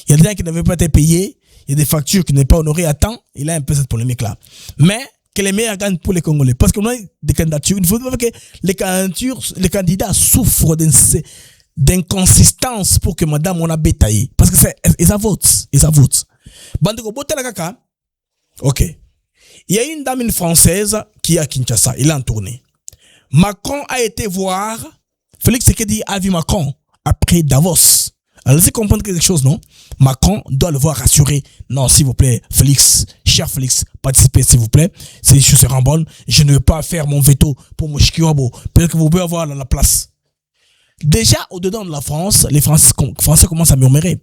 Il y a des gens qui n'avaient pas été payés, il y a des factures qui n'ont pas honorées à temps, il a un peu cette polémique-là. Mais que les meilleurs gagnent pour les Congolais. Parce qu'on a des candidatures, il faut que les candidats souffrent d'inconsistance pour que madame on a bétaillé. Parce que ils a vote. Bandeko bote la kaka. Ok. Il y a une dame, une française, qui est à Kinshasa. Il est en tournée. Macron a été voir. Félix Tshisekedi a vu Macron après Davos. Alors, laissez comprendre quelque chose, non? Macron doit le voir rassurer. Non, s'il vous plaît, Félix, cher Félix, participez, s'il vous plaît. C'est je serai en bonne. Je ne veux pas faire mon veto pour Mouchikiwabo. Peut-être que vous pouvez avoir la place. Déjà, au-dedans de la France, les Français commencent à murmurer.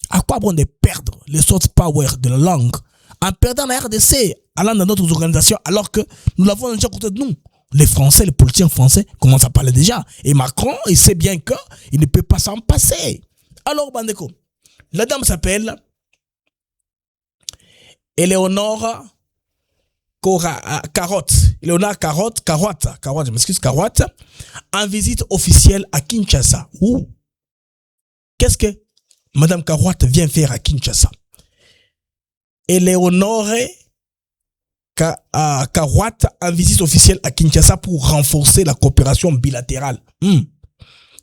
À quoi bon de perdre les soft power de la langue en perdant la RDC, allant dans d'autres organisations, alors que nous l'avons déjà à côté de nous? Les Français, les politiciens français commencent à parler déjà. Et Macron, il sait bien qu'il ne peut pas s'en passer. Alors, Bandeko, la dame s'appelle Éléonore Carotte. Éléonore Carotte, je m'excuse, Carotte, en visite officielle à Kinshasa. Où? Qu'est-ce que Madame Carotte vient faire à Kinshasa? Éléonore Carotte en visite officielle à Kinshasa pour renforcer la coopération bilatérale. Tout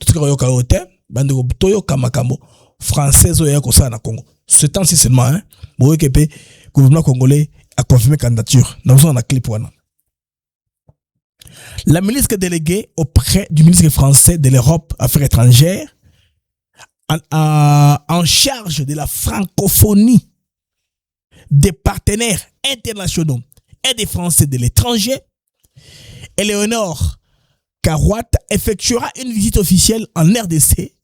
ce que vous avez bandeko toyo kamakambo française oya ko ça na Congo. Ce temps-ci seulement le gouvernement congolais a confirmé candidature. Nous avons un clip wana. La ministre déléguée auprès du ministre français de l'Europe Affaires étrangères en charge de la francophonie des partenaires internationaux et des Français de l'étranger, Éléonore Carotte effectuera une visite officielle en RDC,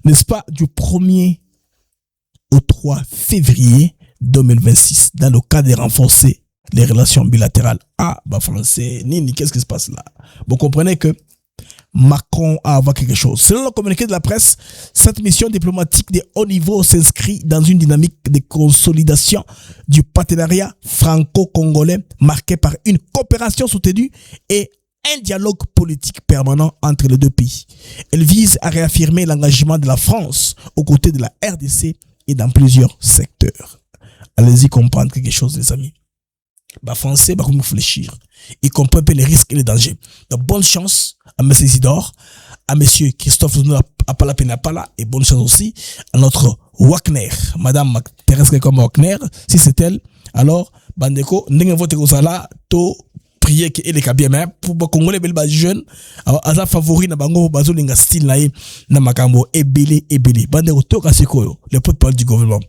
n'est-ce pas, du 1er au 3 février 2026, dans le cadre de renforcer les relations bilatérales. Français, Nini, qu'est-ce qui se passe là? Vous comprenez que Macron a avoir quelque chose. Selon le communiqué de la presse, cette mission diplomatique de haut niveau s'inscrit dans une dynamique de consolidation du partenariat franco-congolais marqué par une coopération soutenue et un dialogue politique permanent entre les deux pays. Elle vise à réaffirmer l'engagement de la France aux côtés de la RDC et dans plusieurs secteurs. Allez-y comprendre quelque chose, les amis. Français, comme réfléchir. Ils comprennent un peu les risques et les dangers. Donc, bonne chance à M. Isidore, à M. Christophe Apala Penapala, et bonne chance aussi à notre Wagner, Madame Thérèse comme Wagner. Si c'est elle, alors, Bandeko, n'engagez voter aux ala, to prier que les bien mais pour Congolais bel jeunes, à favori na bango bazo linga style na makambo ebele. Bandeko to kasikoyo, le porte-parole du gouvernement.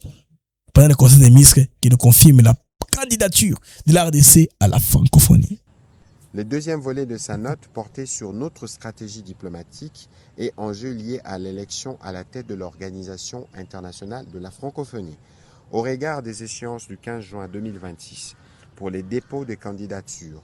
Pendant le conseil des ministres qui nous confirme la candidature de la RDC à la francophonie. Le deuxième volet de sa note portait sur notre stratégie diplomatique et enjeux liés à l'élection à la tête de l'Organisation internationale de la francophonie. Au regard des échéances du 15 juin 2026 pour les dépôts de candidatures,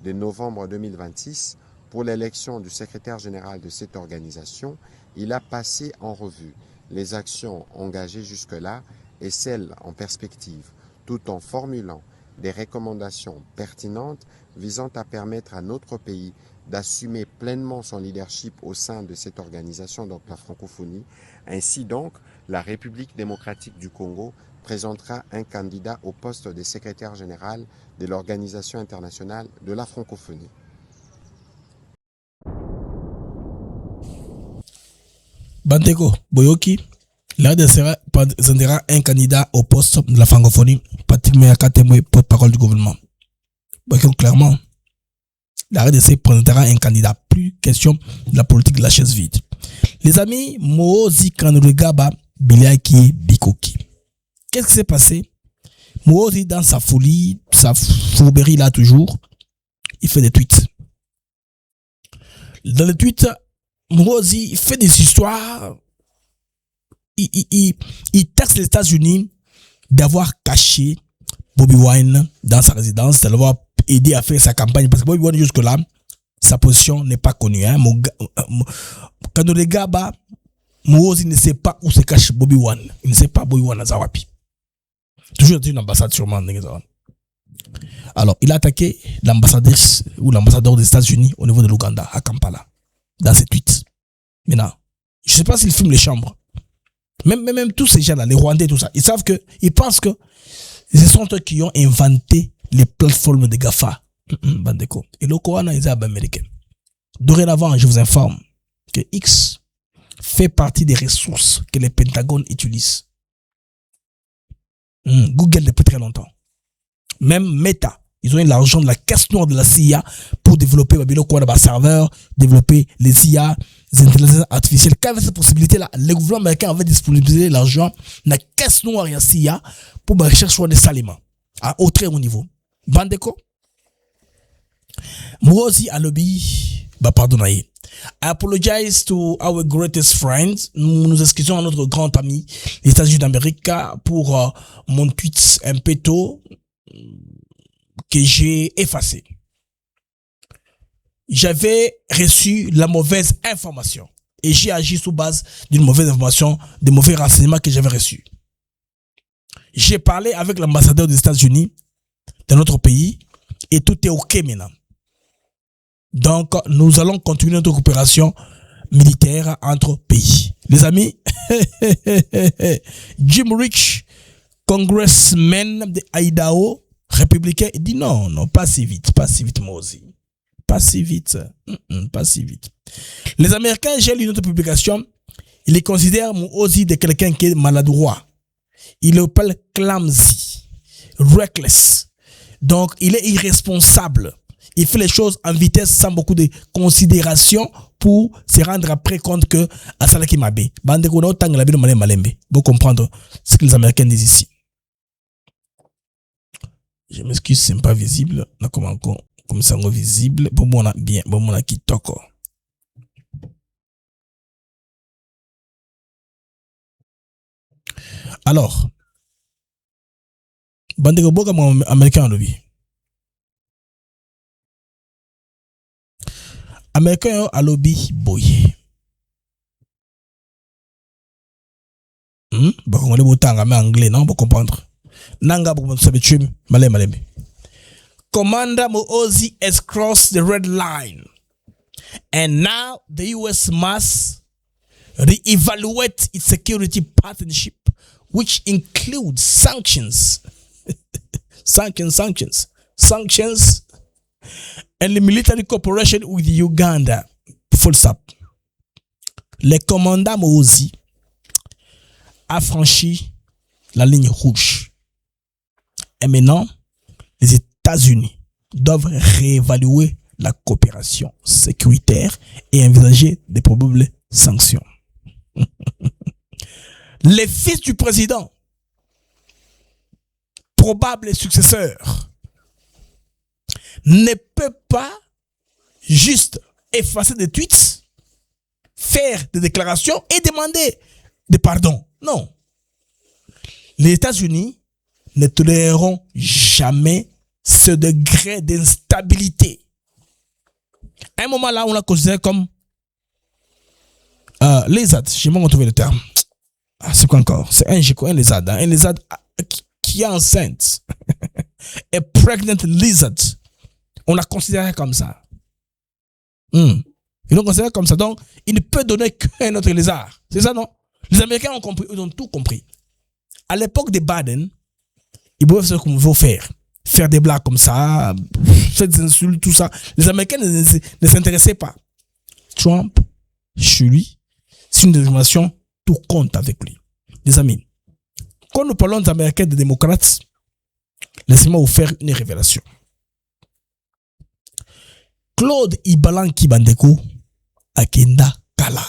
de novembre 2026 pour l'élection du secrétaire général de cette organisation, il a passé en revue les actions engagées jusque-là et celles en perspective, tout en formulant des recommandations pertinentes visant à permettre à notre pays d'assumer pleinement son leadership au sein de cette organisation, donc la francophonie. Ainsi donc, la République démocratique du Congo présentera un candidat au poste de secrétaire général de l'Organisation internationale de la francophonie. Bandeko, Boyoki, l'ADC présentera un candidat au poste de la francophonie, pratiquement à 4 mois porte-parole du gouvernement. Donc, clairement, la RDC présentera un candidat. Plus question de la politique de la chaise vide. Les amis, Mozi Kanurigaba Biliaki Bikoki. Qu'est-ce qui s'est passé? Mozi, dans sa folie, sa fourberie là toujours, il fait des tweets. Dans les tweets, Mozi fait des histoires. Il taxe les États-Unis d'avoir caché Bobby Wine dans sa résidence, d'avoir aidé à faire sa campagne, parce que Bobby Wine jusque-là Sa position n'est pas connue. Hein. Kanodegaba, Muhoozi ne sait pas où se cache Bobby Wine. Il ne sait pas Bobby Wine à Zawapi. Toujours une ambassade sûrement. Alors, il a attaqué l'ambassadrice ou l'ambassadeur des États-Unis au niveau de l'Ouganda, à Kampala, dans ses tweets. Maintenant, je ne sais pas s'il filme les chambres. Même tous ces gens-là, les Rwandais, tout ça, ils pensent que ce sont eux qui ont inventé les plateformes de GAFA. Bandeko. Et le Coran est américain. Dorénavant, je vous informe que X fait partie des ressources que le Pentagone utilise. Google depuis très longtemps. Même Meta, ils ont eu l'argent de la caisse noire de la CIA pour développer le serveur, développer les IA, les intelligences artificielles. Quand il y avait cette possibilité-là, le gouvernement américain avait disponibilisé l'argent de la caisse noire et la CIA pour rechercher des saliments au très haut niveau. Bandeko. Muhoozi a lobby, pardonnez. I apologize to our greatest friends. Nous nous excusons à notre grand ami, les États-Unis d'Amérique, pour mon tweet un peu tôt que j'ai effacé. J'avais reçu la mauvaise information et j'ai agi sous base d'une mauvaise information, des mauvais renseignements que j'avais reçus. J'ai parlé avec l'ambassadeur des États-Unis de notre pays et tout est OK maintenant. Donc, nous allons continuer notre coopération militaire entre pays. Les amis, Jim Rich, congressman de Idaho, républicain, il dit non, pas si vite, Muhoozi. Pas si vite. Les Américains, j'ai lu une autre publication, ils les considèrent Muhoozi de quelqu'un qui est maladroit. Il l'appelle clumsy, reckless. Donc, il est irresponsable. Il fait les choses en vitesse sans beaucoup de considération pour se rendre après compte que Asalaki Mabe. Vous comprendre ce que les Américains disent ici. Je m'excuse, c'est pas visible. Comme ça, on visible. Bon, on a bien. Bon, on a qui toque. Alors, Bandeko Boga, américain, lobby. Américain à lobby boy. Bah on est botanga mais anglais non pour comprendre. Nanga pour s'habituer malem. Commander Muhoozi has crossed the red line, and now the U.S. must reevaluate its security partnership, which includes sanctions, and the military cooperation with Uganda. Full stop. Le commandant Muhoozi a franchi la ligne rouge. Et maintenant, les États-Unis doivent réévaluer la coopération sécuritaire et envisager des probables sanctions. Le fils du président, probable successeur, ne peut pas juste effacer des tweets, faire des déclarations et demander des pardons. Non. Les États-Unis ne toléreront jamais ce degré d'instabilité. À un moment là, on l'a considéré comme lézard. Je vais retrouver le terme. C'est quoi encore? C'est un lézard. Hein? Un lézard qui est enceinte. A pregnant lizard. On l'a considéré comme ça. Ils l'ont considéré comme ça. Donc, il ne peut donner qu'un autre lézard. C'est ça, non? Les Américains ont compris. Ils ont tout compris. À l'époque de Biden, ils pouvaient faire ce qu'on veut faire. Faire des blagues comme ça, faire des insultes, tout ça. Les Américains ne s'intéressaient pas. Trump, chez lui, c'est une détermination, tout compte avec lui. Les amis, quand nous parlons des Américains, des démocrates, laissez-moi vous faire une révélation. Claude Ibalanki Bandeko akenda kala.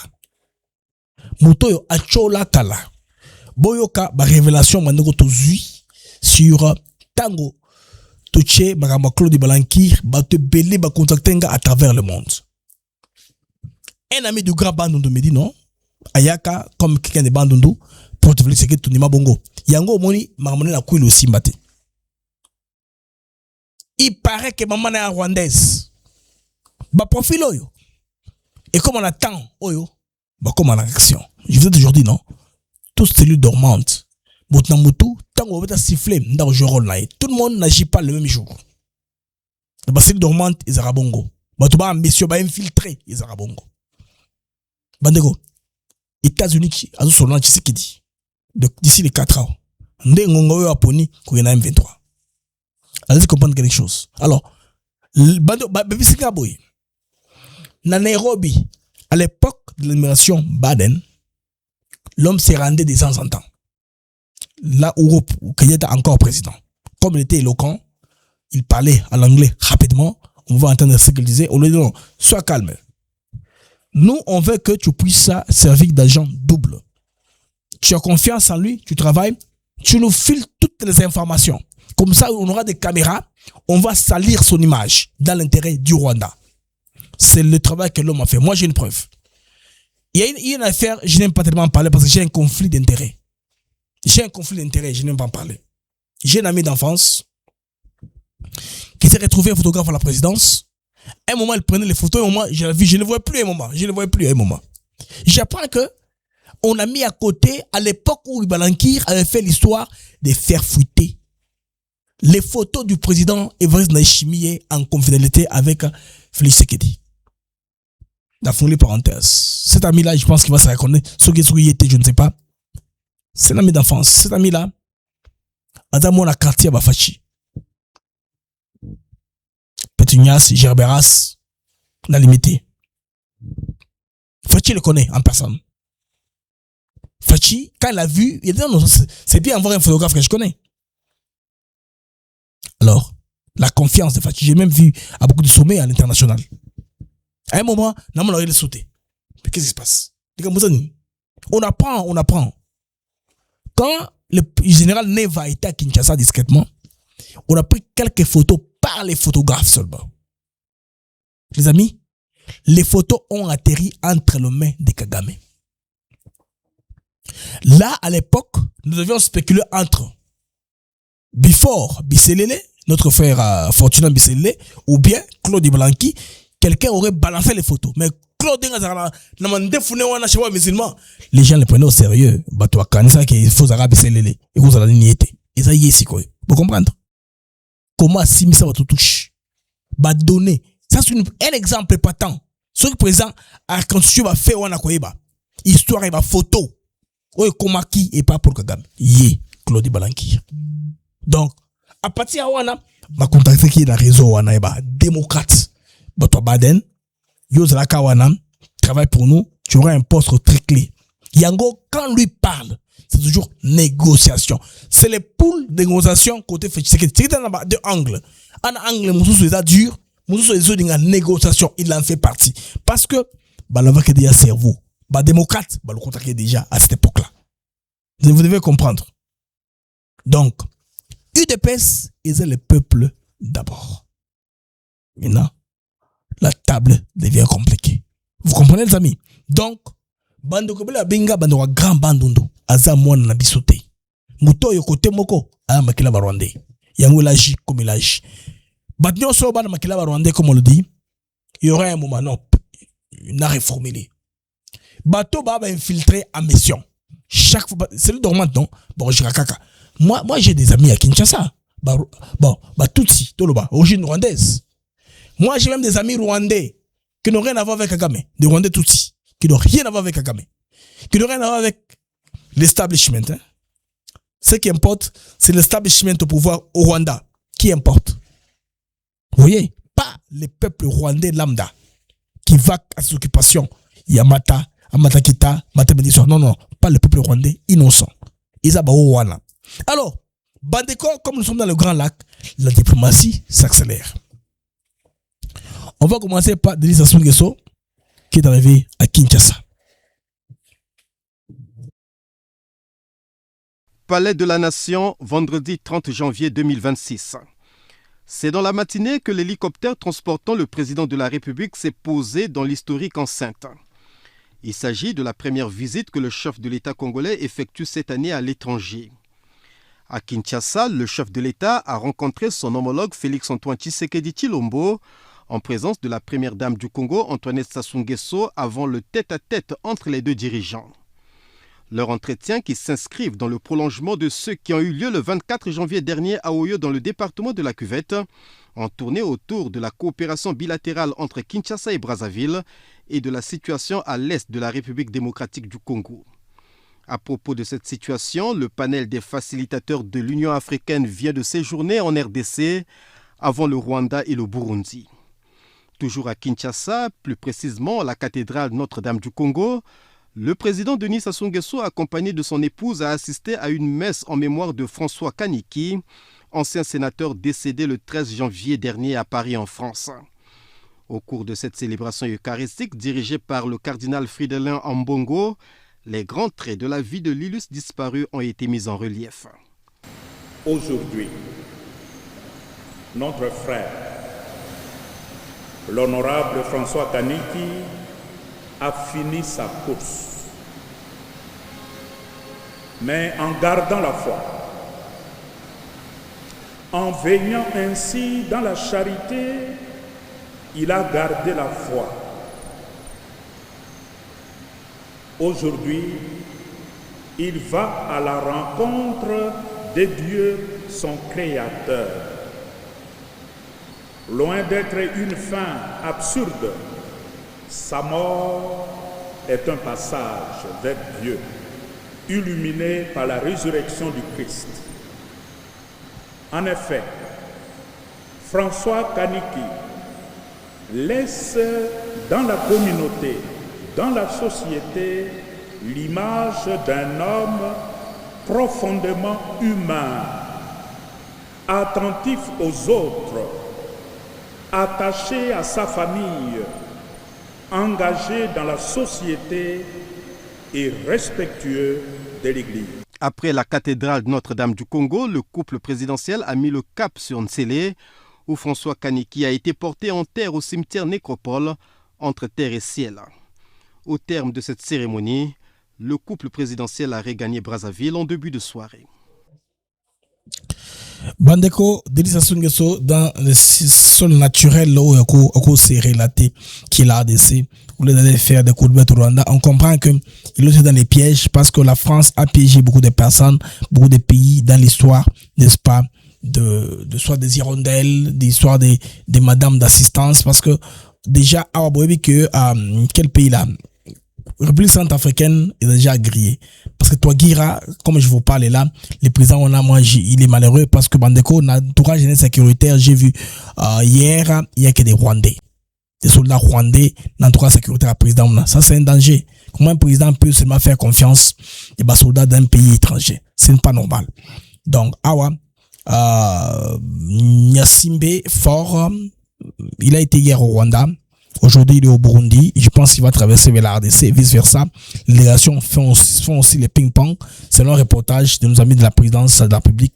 Mutoyo achola kala. Boyoka ba révélation Bandeko tozui sur Tango. Touché Marama Claude Ibalanki ba te belé ba contactenga à travers le monde. Un ami du grand Bandundu me dit non. Ayaka comme quelqu'un de Bandundu pour te ce que tu n'as bongo. Yango moni maramone la kuilo simbate. Il paraît que maman est rwandaise. profil oyo. Et comme on attend oyo, comme en action. Je vous ai toujours dit non. Toutes cellules dormantes. Tant qu'on va siffler dans le jour tout le monde n'agit pas le même jour. Les cellules dormantes, ils sont bongo. Tu vas infiltrer, ils sont bongo. Bandego, États-Unis, à ce moment Tshisekedi, d'ici les 4 ans, Ndengongo a poni qu'on y en a M23. Allez comprendre quelque chose. Alors, dans Nairobi, à l'époque de l'immigration Baden, l'homme s'est rendu de temps en temps. Là où Kenya était encore président. Comme il était éloquent, il parlait à l'anglais rapidement. On va entendre ce qu'il disait. On lui dit non, sois calme. Nous, on veut que tu puisses servir d'agent double. Tu as confiance en lui, tu travailles, tu nous files toutes les informations. Comme ça, on aura des caméras, on va salir son image dans l'intérêt du Rwanda. C'est le travail que l'homme a fait. Moi, j'ai une preuve. Il y a une affaire, je n'aime pas tellement en parler parce que j'ai un conflit d'intérêt. Je n'aime pas en parler. J'ai un ami d'enfance qui s'est retrouvé photographe à la présidence. Un moment, il prenait les photos, un moment, je ne le vois plus un moment. J'apprends que on a mis à côté, à l'époque où Balankir avait fait l'histoire de faire fuiter les photos du président Évariste Ndayishimiye en confidentialité avec Félix Tshisekedi. La folie parenthèse. Cet ami-là, je pense qu'il va se reconnaître. Ce qui était, je ne sais pas. C'est un ami d'enfance. Cet ami-là, Adamo na quartier Bafachi. Pétunias, Gerberas, la limité. Fachi le connaît en personne. Fachi, quand il a vu, il a dit non, c'est bien avoir un photographe que je connais. Alors, la confiance de Fachi, j'ai même vu à beaucoup de sommets à l'international. À un moment, on aurait sauté. Mais qu'est-ce qui se passe? On apprend. Quand le général Neva était à Kinshasa discrètement, on a pris quelques photos par les photographes seulement. Les amis, les photos ont atterri entre les mains de Kagame. Là, à l'époque, nous devions spéculer entre Before Bisselele, notre frère Fortuna Bisselele, ou bien Claude Blanqui. Quelqu'un aurait balancé les photos. Mais Claude les gens les prenaient au sérieux. Il faut Bisselele. Et vous allez nier. Et ça y est, c'est quoi? Vous comprenez? Comment Simisa va tout toucher? Bah donner. Ça c'est un exemple épatant. Ce qui présent à quand tu vas faire on a quoi histoire et ma photo. Oui, comment qui est pas pour Kagame. Yé, Claude Balankir. Donc, à partir de là, ma contacter qui est dans le réseau wana eba démocrate. Bato Baden, Yozalaka wana travaille pour nous, tu auras un poste très clé. Yango, quand lui parle, c'est toujours négociation. C'est les poules de négociation côté fait. C'est deux angles. Un angle, Moussou est dur, Moussou est une négociation, il en fait partie. Parce que, bah, la vague est déjà cerveau. Bah, démocrate, bah, le contacter déjà à cette époque-là. Vous devez comprendre. Donc, UDPS, ils est le peuple d'abord. Maintenant, la table devient compliquée. Vous comprenez, les amis? Donc, bando kobela benga bando wa grand bandundo aza mwana na bisote muto yo côté moko a makila ba rwandais yango lagi comme lagi batnyo so ba makila ba rwandais comme on le dit il y aura un moment non une arrêt formulé bateau ba infiltré en mission chaque fois c'est le dormant non bon je rakaka moi j'ai des amis à Kinshasa Tutsi toloba origine rwandaise. Moi j'ai même des amis rwandais qui n'ont rien à voir avec Kagame, des Rwandais Tutsi qui n'ont rien à voir avec Kagame, qui n'ont rien à voir avec l'establishment. Hein. Ce qui importe, c'est l'establishment au pouvoir au Rwanda. Qui importe? Vous voyez? Pas les peuples rwandais lambda qui va à ses occupations. Yamata, Amatakita, Matamediso. Non, pas le peuple rwandais innocent. Isaba Rwanda. Alors, Bandeko, comme nous sommes dans le Grand Lac, la diplomatie s'accélère. On va commencer par Denis Sassou Nguesso, qui est arrivé à Kinshasa. Palais de la Nation, vendredi 30 janvier 2026. C'est dans la matinée que l'hélicoptère transportant le président de la République s'est posé dans l'historique enceinte. Il s'agit de la première visite que le chef de l'État congolais effectue cette année à l'étranger. À Kinshasa, le chef de l'État a rencontré son homologue Félix-Antoine Tshisekedi Tshilombo, en présence de la première dame du Congo, Antoinette Sassou Nguesso, avant le tête-à-tête entre les deux dirigeants. Leur entretien, qui s'inscrivent dans le prolongement de ceux qui ont eu lieu le 24 janvier dernier à Oyo dans le département de la Cuvette, ont tourné autour de la coopération bilatérale entre Kinshasa et Brazzaville et de la situation à l'est de la République démocratique du Congo. À propos de cette situation, le panel des facilitateurs de l'Union africaine vient de séjourner en RDC avant le Rwanda et le Burundi. Toujours à Kinshasa, plus précisément à la cathédrale Notre-Dame du Congo, le président Denis Sassou Nguesso, accompagné de son épouse, a assisté à une messe en mémoire de François Kaniki, ancien sénateur décédé le 13 janvier dernier à Paris en France. Au cours de cette célébration eucharistique dirigée par le cardinal Fridolin Ambongo, les grands traits de la vie de l'illustre disparu ont été mis en relief. Aujourd'hui, notre frère, l'honorable François Kaniki, a fini sa course. Mais en gardant la foi, en veillant ainsi dans la charité, il a gardé la foi. Aujourd'hui, il va à la rencontre de Dieu, son Créateur. Loin d'être une fin absurde, sa mort est un passage vers Dieu, illuminé par la résurrection du Christ. En effet, François Kaniki laisse dans la communauté, dans la société, l'image d'un homme profondément humain, attentif aux autres, attaché à sa famille, engagé dans la société et respectueux de l'Église. Après la cathédrale Notre-Dame du Congo, le couple présidentiel a mis le cap sur Nsele, où François Kaniki a été porté en terre au cimetière Nécropole, entre terre et ciel. Au terme de cette cérémonie, le couple présidentiel a regagné Brazzaville en début de soirée. Bandeko, Denis Sassou Nguesso, dans le sol naturel, là où c'est relaté qu'il a ADC, où il allait faire des coups de bête au Rwanda, on comprend qu'il est dans les pièges parce que la France a piégé beaucoup de personnes, beaucoup de pays dans l'histoire, n'est-ce pas, de soit des hirondelles, d'histoire des madames d'assistance, parce que déjà, à quel pays là? République centrafricaine est déjà grillée. Parce que toi, Guira, comme je vous parle là, le président, il est malheureux parce que Bandeko, dans l'entourage sécuritaire, j'ai vu hier, il n'y a que des Rwandais. Des soldats rwandais dans l'entourage sécuritaire à président. Ça, c'est un danger. Comment un président peut seulement faire confiance des soldats d'un pays étranger? C'est pas normal. Donc, Nyasimbe Fort, il a été hier au Rwanda. Aujourd'hui, il est au Burundi. Je pense qu'il va traverser vers la RDC, vice-versa. Les délégations font aussi les ping-pong. Selon un reportage de nos amis de la présidence de la République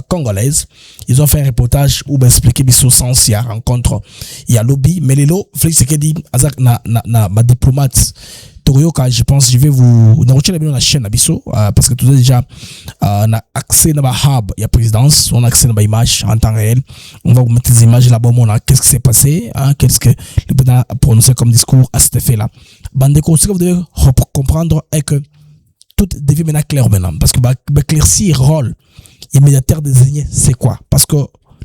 congolaise. Ils ont fait un reportage où expliquer au sens il y a rencontre, il y a lobby. Mais les lots, Félix Sekedi, Azak ma diplomate, Torioka, je pense, je vais vous retenir la chaîne Abisso, parce que tout déjà, on a accès à la hub, il y a présidence, on a accès à la image en temps réel. On va vous mettre les images là-bas, qu'est-ce qui s'est passé, qu'est-ce que le président a prononcé comme discours à cet effet-là. Bandeko, ce que vous devez comprendre est que tout devient maintenant clair maintenant, parce que éclaircir rôle immédiataire désigné, c'est quoi? Parce que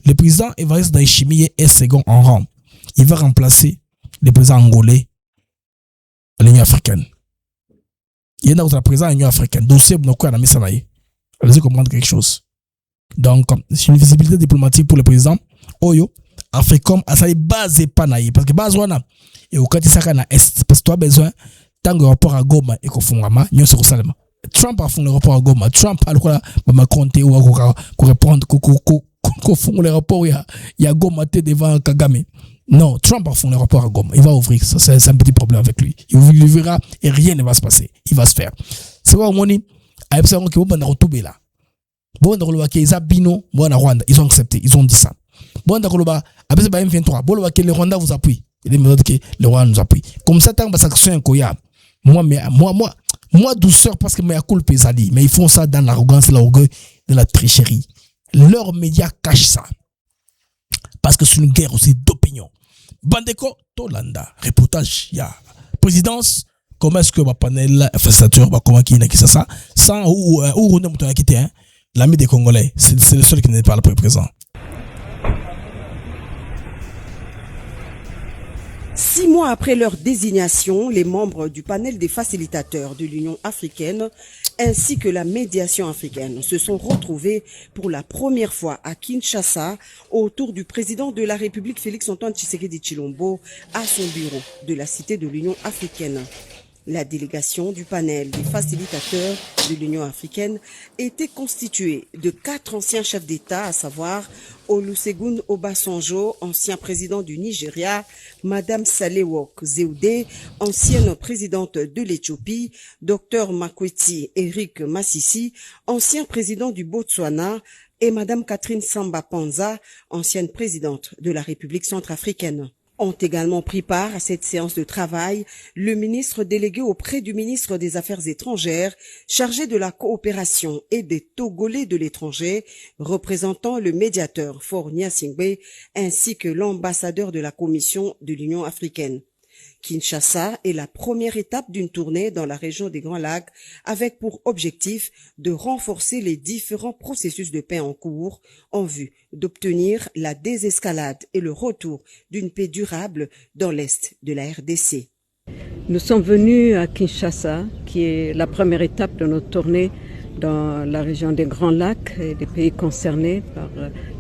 le président Évariste Ndayishimiye est second en rang. Il va remplacer le président angolais l'Union africaine. Il y a notre président de l'Union africaine. Dossier pour nous, allez-y comprendre quelque chose. Donc, c'est une visibilité diplomatique pour le président. Oyo, Africom, à sa base pas naïe. Parce que base wana, et au cas où ça na est, parce que tu as besoin, tant que rapport à Goma et qu'on fondama, nous sommes seulement. Trump a fondé le rapport à Goma. Trump a le quoi, ma compte ou à répondre, qu'on fonde le rapport, il y a Goma devant Kagame. Non, Trump a fondé le rapport à Goma. Il va ouvrir, ça c'est un petit problème avec lui. Il verra et rien ne va se passer. Il va se faire. C'est quoi, Moni? À Epsilon qui va retourner là. Bon, dans le Waki, ils ont Rwanda. Ils ont accepté. Ils ont dit ça. Bon, dans le Waki, après c'est M23. Bon, le Waki, le Rwanda vous appuie. Il dit que le Rwanda nous appuie. Comme ça, tant que ça action Koya. Moi, douceur parce que moi, cool pesadi. Mais ils font ça dans l'arrogance, l'orgueil, de la tricherie. Leurs médias cachent ça. Parce que c'est une guerre aussi d'opinion. Bandeko Tolanda, reportage, ya présidence, comment est-ce que ma panel facilitateur va comment qui n'a qui ça sans ou on a quitté hein l'ami des Congolais, c'est le seul qui n'est pas là présent. 6 mois après leur désignation, les membres du panel des facilitateurs de l'Union africaine ainsi que la médiation africaine se sont retrouvés pour la première fois à Kinshasa autour du président de la République Félix-Antoine Tshisekedi Tshilombo à son bureau de la cité de l'Union africaine. La délégation du panel des facilitateurs de l'Union africaine était constituée de 4 anciens chefs d'État, à savoir Olusegun Obasanjo, ancien président du Nigeria, Madame Salewok Zewde, ancienne présidente de l'Éthiopie, Dr Makweti Eric Massissi, ancien président du Botswana, et Madame Catherine Samba Panza, ancienne présidente de la République centrafricaine. Ont également pris part à cette séance de travail le ministre délégué auprès du ministre des Affaires étrangères, chargé de la coopération et des Togolais de l'étranger, représentant le médiateur Faure Gnassingbé, ainsi que l'ambassadeur de la Commission de l'Union africaine. Kinshasa est la première étape d'une tournée dans la région des Grands Lacs avec pour objectif de renforcer les différents processus de paix en cours en vue d'obtenir la désescalade et le retour d'une paix durable dans l'est de la RDC. Nous sommes venus à Kinshasa, qui est la première étape de notre tournée dans la région des Grands Lacs et des pays concernés par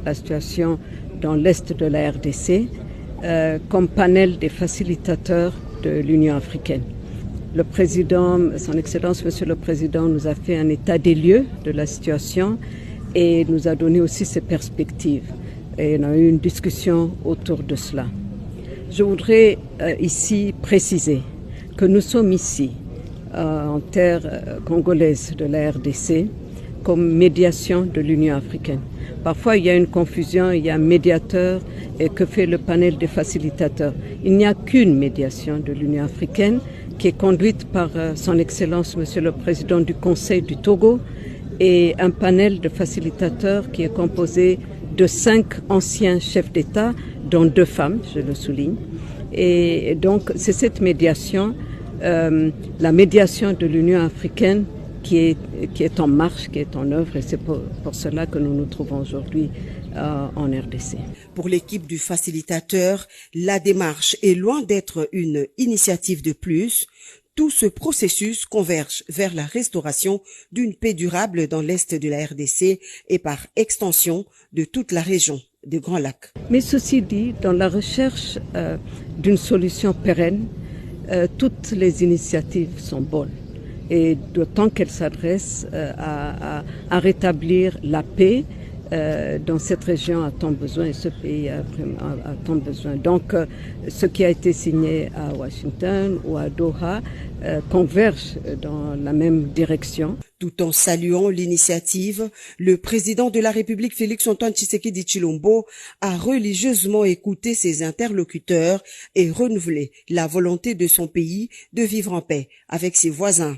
la situation dans l'est de la RDC. Comme panel des facilitateurs de l'Union africaine. Le président, son Excellence, Monsieur le Président, nous a fait un état des lieux de la situation et nous a donné aussi ses perspectives. Et on a eu une discussion autour de cela. Je voudrais ici préciser que nous sommes ici, en terre congolaise de la RDC, comme médiation de l'Union africaine. Parfois, il y a une confusion, il y a un médiateur et que fait le panel des facilitateurs. Il n'y a qu'une médiation de l'Union africaine qui est conduite par son Excellence, Monsieur le Président du Conseil du Togo, et un panel de facilitateurs qui est composé de 5 anciens chefs d'État, dont 2 femmes, je le souligne. Et donc, c'est cette médiation, la médiation de l'Union africaine, qui est en marche, qui est en œuvre, et c'est pour cela que nous nous trouvons aujourd'hui en RDC. Pour l'équipe du facilitateur, la démarche est loin d'être une initiative de plus. Tout ce processus converge vers la restauration d'une paix durable dans l'est de la RDC et par extension de toute la région des Grands Lacs. Mais ceci dit, dans la recherche d'une solution pérenne, toutes les initiatives sont bonnes. Et d'autant qu'elle s'adresse à rétablir la paix dont cette région a tant besoin et ce pays a tant besoin. Donc, ce qui a été signé à Washington ou à Doha converge dans la même direction. Tout en saluant l'initiative, le président de la République Félix-Antoine Tshisekedi Tshilombo a religieusement écouté ses interlocuteurs et renouvelé la volonté de son pays de vivre en paix avec ses voisins.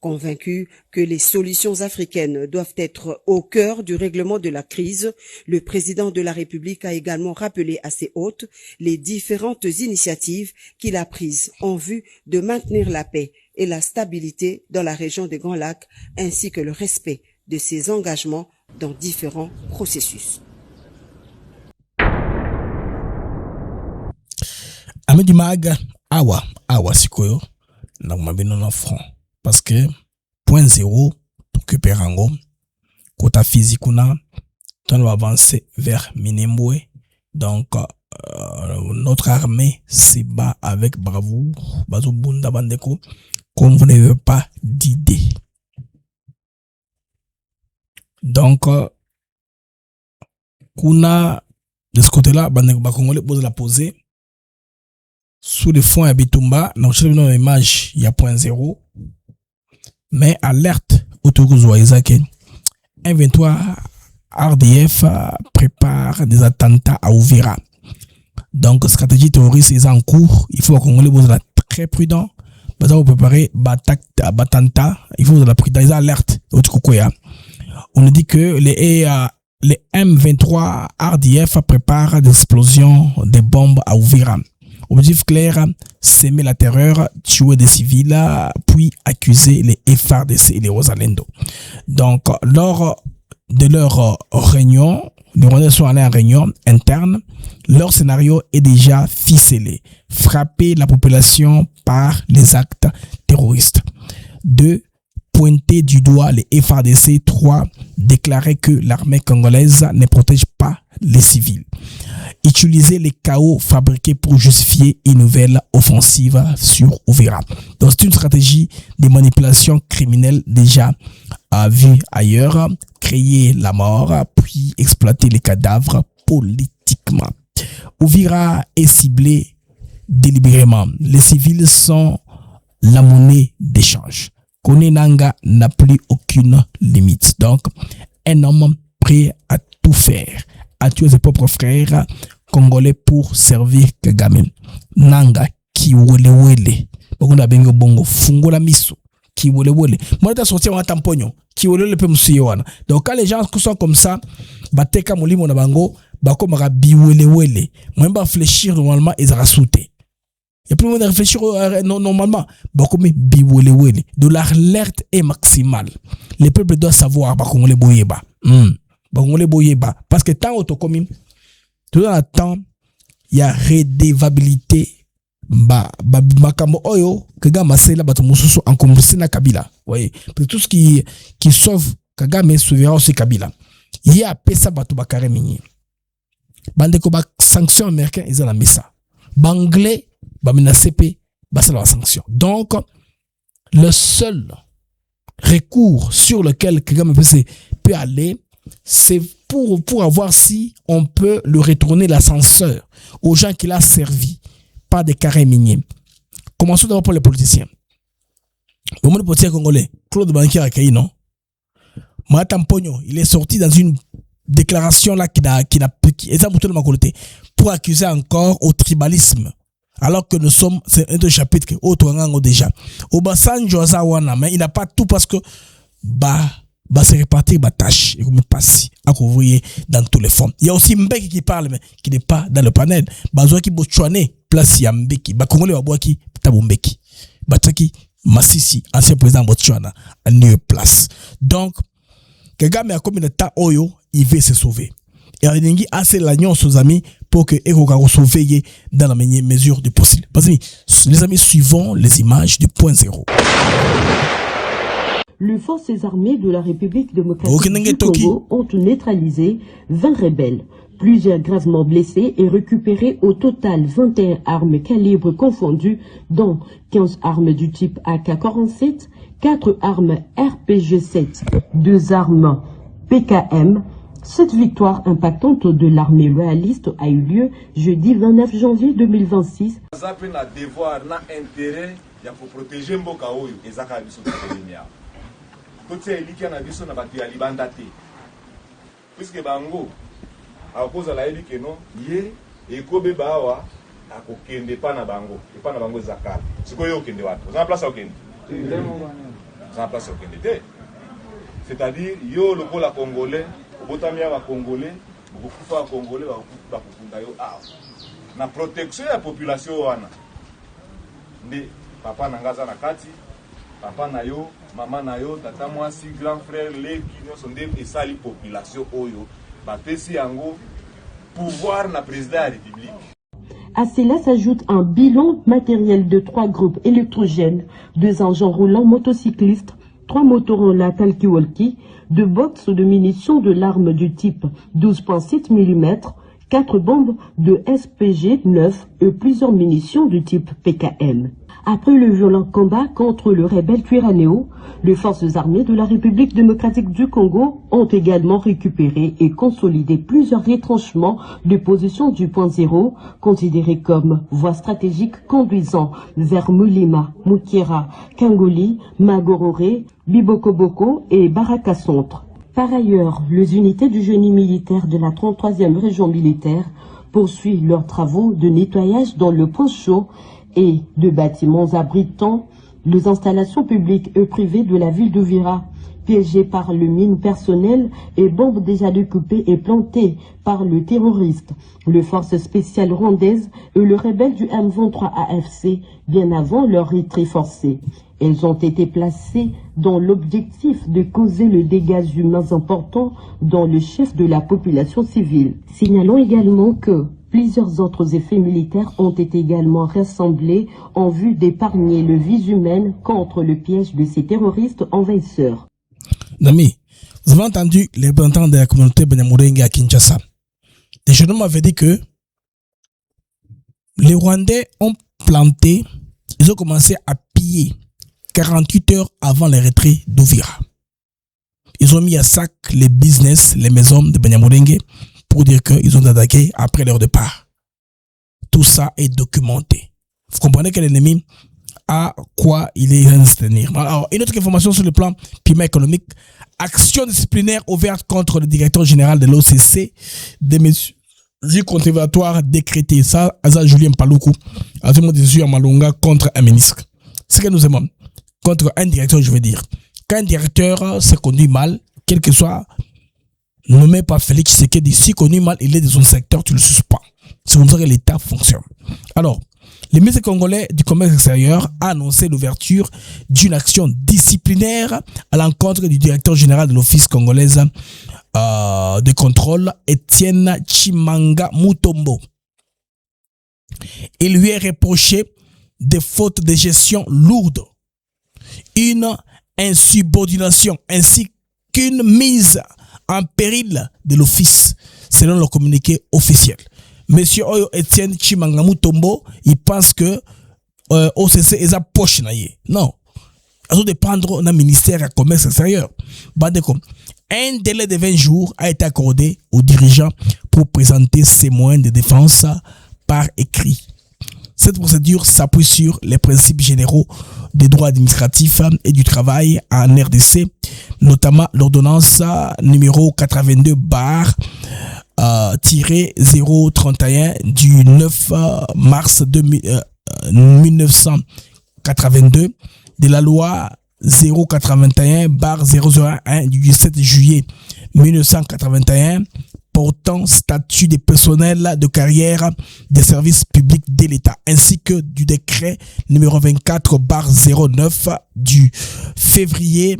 Convaincu que les solutions africaines doivent être au cœur du règlement de la crise, le président de la République a également rappelé à ses hôtes les différentes initiatives qu'il a prises en vue de maintenir la paix et la stabilité dans la région des Grands Lacs, ainsi que le respect de ses engagements dans différents processus. Amedi Mag, awa sikoyo, na mabino na front. Parce que, point zéro, récupérango, quota physique, on va avancer vers Minembwe. Donc, notre armée se bat avec bravoure, Bazo Bunda Bandeko, comme vous n'avez pas d'idée. Donc, Kuna, de ce côté-là, Bandeko Bakongole pose la poser. Sous le fond à Bitumba, dans une image, il y a point zéro. Mais alerte autour Isaac, un 23 RDF prépare des attentats à Ouvira. Donc, stratégie terroriste est en cours. Il faut qu'on soit très prudent. Parce qu'on peut préparer Batanta. Il faut la prudence. Alerte. On nous dit que les M23 RDF préparent des explosions de bombes à Ouvira. Objectif clair, s'aimer la terreur, tuer des civils, puis accuser les FARDC et les Rosalendo. Donc, lors de leur réunion, les Rwandais sont allés en réunion interne, leur scénario est déjà ficelé. Frapper la population par les actes terroristes. 2. Pointer du doigt les FARDC. 3. Déclarer que l'armée congolaise ne protège pas les civils. Utiliser les chaos fabriqués pour justifier une nouvelle offensive sur Uvira. Donc c'est une stratégie de manipulation criminelle déjà vue ailleurs. Créer la mort, puis exploiter les cadavres politiquement. Uvira est ciblé délibérément. Les civils sont la monnaie d'échange. Kone Nanga n'a plus aucune limite. Donc, un homme prêt à tout faire, à tuer ses propres frères congolais pour servir Kagame. Nanga ki wele. Bongo bengo bongo fungo la miso. Qui wole. Moi, t'as sorti un tamponio. Qui wole le peu msuyewana. Donc, quand les gens sont comme ça, bateka molimo na bango, bako mara biwele. Moi, ba réfléchir normalement, ils ont sauté. Il y a plus besoin de réfléchir normalement. Bako me biwele. De l'alerte est maximale. Les peuples doivent savoir, bako ngole boyeba. Parce que tant autocommune, tout dans le temps, il y a redevabilité. Makambo oyo Kagame c'est là bato mususu encombré na Kabila. Voyez, tout ce qui sauve Kagame sauvera aussi Kabila. Il y a pesa bato bakare mingi. Bandeko ba sanctions américaines ils ont la messa. Banglais ba menacepe ba c'est la sanction. Donc le seul recours sur lequel Kagame peut aller, c'est pour avoir si on peut le retourner l'ascenseur aux gens qu'il a servi. Pas des carrés miniers. Commençons d'abord pour les politiciens. Au moment des politiciens congolais, Claude Banquier a accueilli, non? Madame Pogno, il est sorti dans une déclaration là qui pour accuser encore au tribalisme. Alors que nous sommes, c'est un chapitre autre déjà. Obasanjo Azawana, mais il n'a pas tout parce que se répartir tâche et comme passe à couvrir dans tous les fonds. Il y a aussi Mbeki qui parle mais qui n'est pas dans le panel. Bazoa qui bochouane place ya Mbeki. Ba Congolais wa qui tabo Mbeki. Bataki Masisi ancien président Botswana à une place. Donc Kagame a comme une temps oyo il veut se sauver. Et Reningi a assez l'agnon aux amis pour que Eko sauver dans la mesure du possible. Parce que les amis suivons les images du point zéro. Les forces armées de la République démocratique du Congo ont neutralisé 20 rebelles. Plusieurs gravement blessés et récupéré au total 21 armes calibre confondues, dont 15 armes du type AK-47, 4 armes RPG-7, 2 armes PKM. Cette victoire impactante de l'armée royaliste a eu lieu jeudi 29 janvier 2026. Tout eliki na biso na bato ya libanda te puisque bango akoza la eliki no ye ekobe bawa akokende pa na bango zakala sikoyo okende wapi za place okende te c'est-à-dire yo lokola congolais obotamia ba congolais bokufa congolais ba kufunda yo na protection ya population wana ndi papa na ngaza na kati papa na yo, maman na yo, tata mwasi, grand frère, les qui sont des esali population oyo, bapesi yango pouvoir na président de la République. À cela s'ajoute un bilan matériel de 3 groupes électrogènes, 2 engins roulants motocyclistes, 3 Motorola talkie-walkie, 2 box de munitions de l'arme du type 12.7 mm, 4 bombes de SPG-9 et plusieurs munitions du type PKM. Après le violent combat contre le rebelle Twirwaneho, les forces armées de la République démocratique du Congo ont également récupéré et consolidé plusieurs retranchements de positions du point zéro, considérés comme voies stratégiques conduisant vers Mulima, Mukera, Kangoli, Magororé, Bibokoboko et Baraka Centre. Par ailleurs, les unités du génie militaire de la 33e région militaire poursuivent leurs travaux de nettoyage dans le point chaud et de bâtiments abritant les installations publiques et privées de la ville d'Uvira. piégés par le mine personnel et bombes déjà découpées et plantées par le terroriste, le force spéciale rwandaise et le rebelle du M23 AFC bien avant leur retrait forcé. Elles ont été placées dans l'objectif de causer le dégâts humains importants dans le chef de la population civile. Signalons également que plusieurs autres effets militaires ont été également rassemblés en vue d'épargner le vie humaine contre le piège de ces terroristes envahisseurs. Nami, vous avez entendu les représentants de la communauté Banyamulenge à Kinshasa. Les jeunes m'avaient dit que les Rwandais ont planté, ils ont commencé à piller 48 heures avant le retrait d'Ouvira. Ils ont mis à sac les business, les maisons de Banyamulenge pour dire qu'ils ont attaqué après leur départ. Tout ça est documenté. Vous comprenez que l'ennemi à quoi il est en train de se tenir. Alors, une autre information sur le plan piment économique. Action disciplinaire ouverte contre le directeur général de l'OCC. Des mesures conservatoires décrétées. Ça, Aza Julien Paloukou a demandé des yeux à Malonga contre un ministre. Ce que nous aimons. Contre un directeur, je veux dire. Quand un directeur se conduit mal, quel que soit nommé par Félix Tshisekedi, s'il conduit mal, il est dans son secteur, tu le suspends. C'est comme ça que l'État fonctionne. Alors, le ministre congolais du commerce extérieur a annoncé l'ouverture d'une action disciplinaire à l'encontre du directeur général de l'Office congolaise de contrôle, Étienne Chimanga Mutombo. Il lui est reproché des fautes de gestion lourdes, une insubordination ainsi qu'une mise en péril de l'office, selon le communiqué officiel. Monsieur Oyo Etienne Chimanga Mutombo, il pense que OCC est à poche naïe. Non. Il faut dépendre d'un ministère à commerce extérieur. Un délai de 20 jours a été accordé aux dirigeants pour présenter ses moyens de défense par écrit. Cette procédure s'appuie sur les principes généraux des droits administratifs et du travail en RDC, notamment l'ordonnance numéro 82/031 du 9 mars 1982, de la loi 081/001 du 17 juillet 1981 portant statut des personnels de carrière des services publics de l'État, ainsi que du décret numéro 24/09 du février,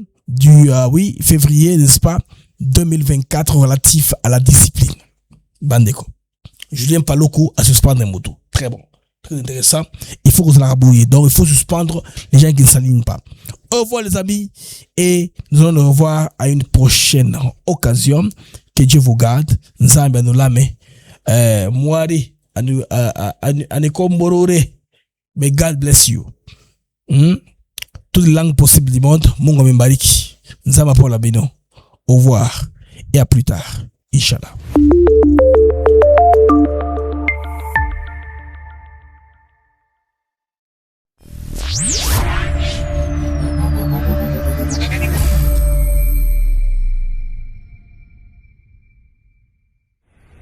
n'est-ce pas, 2024 relatif à la discipline. Bandeko. Julien Paloukou à suspendre un moto. Très bon. Très intéressant. Il faut que vous la rabouillez. Donc, il faut suspendre les gens qui ne s'alignent pas. Au revoir, les amis. Et nous allons nous revoir à une prochaine occasion. Que Dieu vous garde. Nzambe anulame. Mwari. Anekomborore. May God bless you. Toutes les langues possibles du monde. Mungu amembariki. Nzambe Paul Abino. Au revoir. Et à plus tard. Inch'Allah.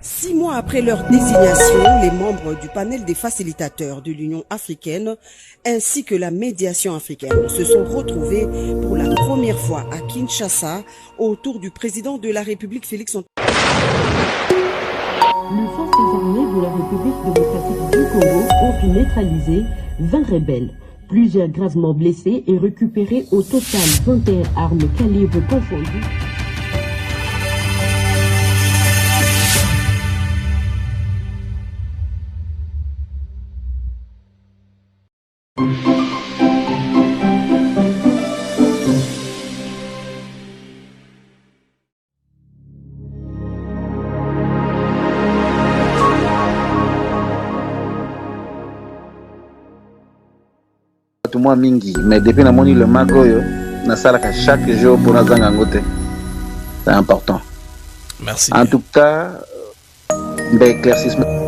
Six mois après leur désignation, les membres du panel des facilitateurs de l'Union africaine ainsi que la médiation africaine se sont retrouvés pour la première fois à Kinshasa autour du président de la République Félix Antoine. Les forces armées de la République démocratique du Congo ont pu neutraliser 20 rebelles. Plusieurs gravement blessés et récupérés au total 21 armes calibre confondues. Moi mingi mais depuis namoni le magoyo na salaka chaque jour pour nazanga ngote. C'est important. Merci. En tout cas, d'éclaircissement.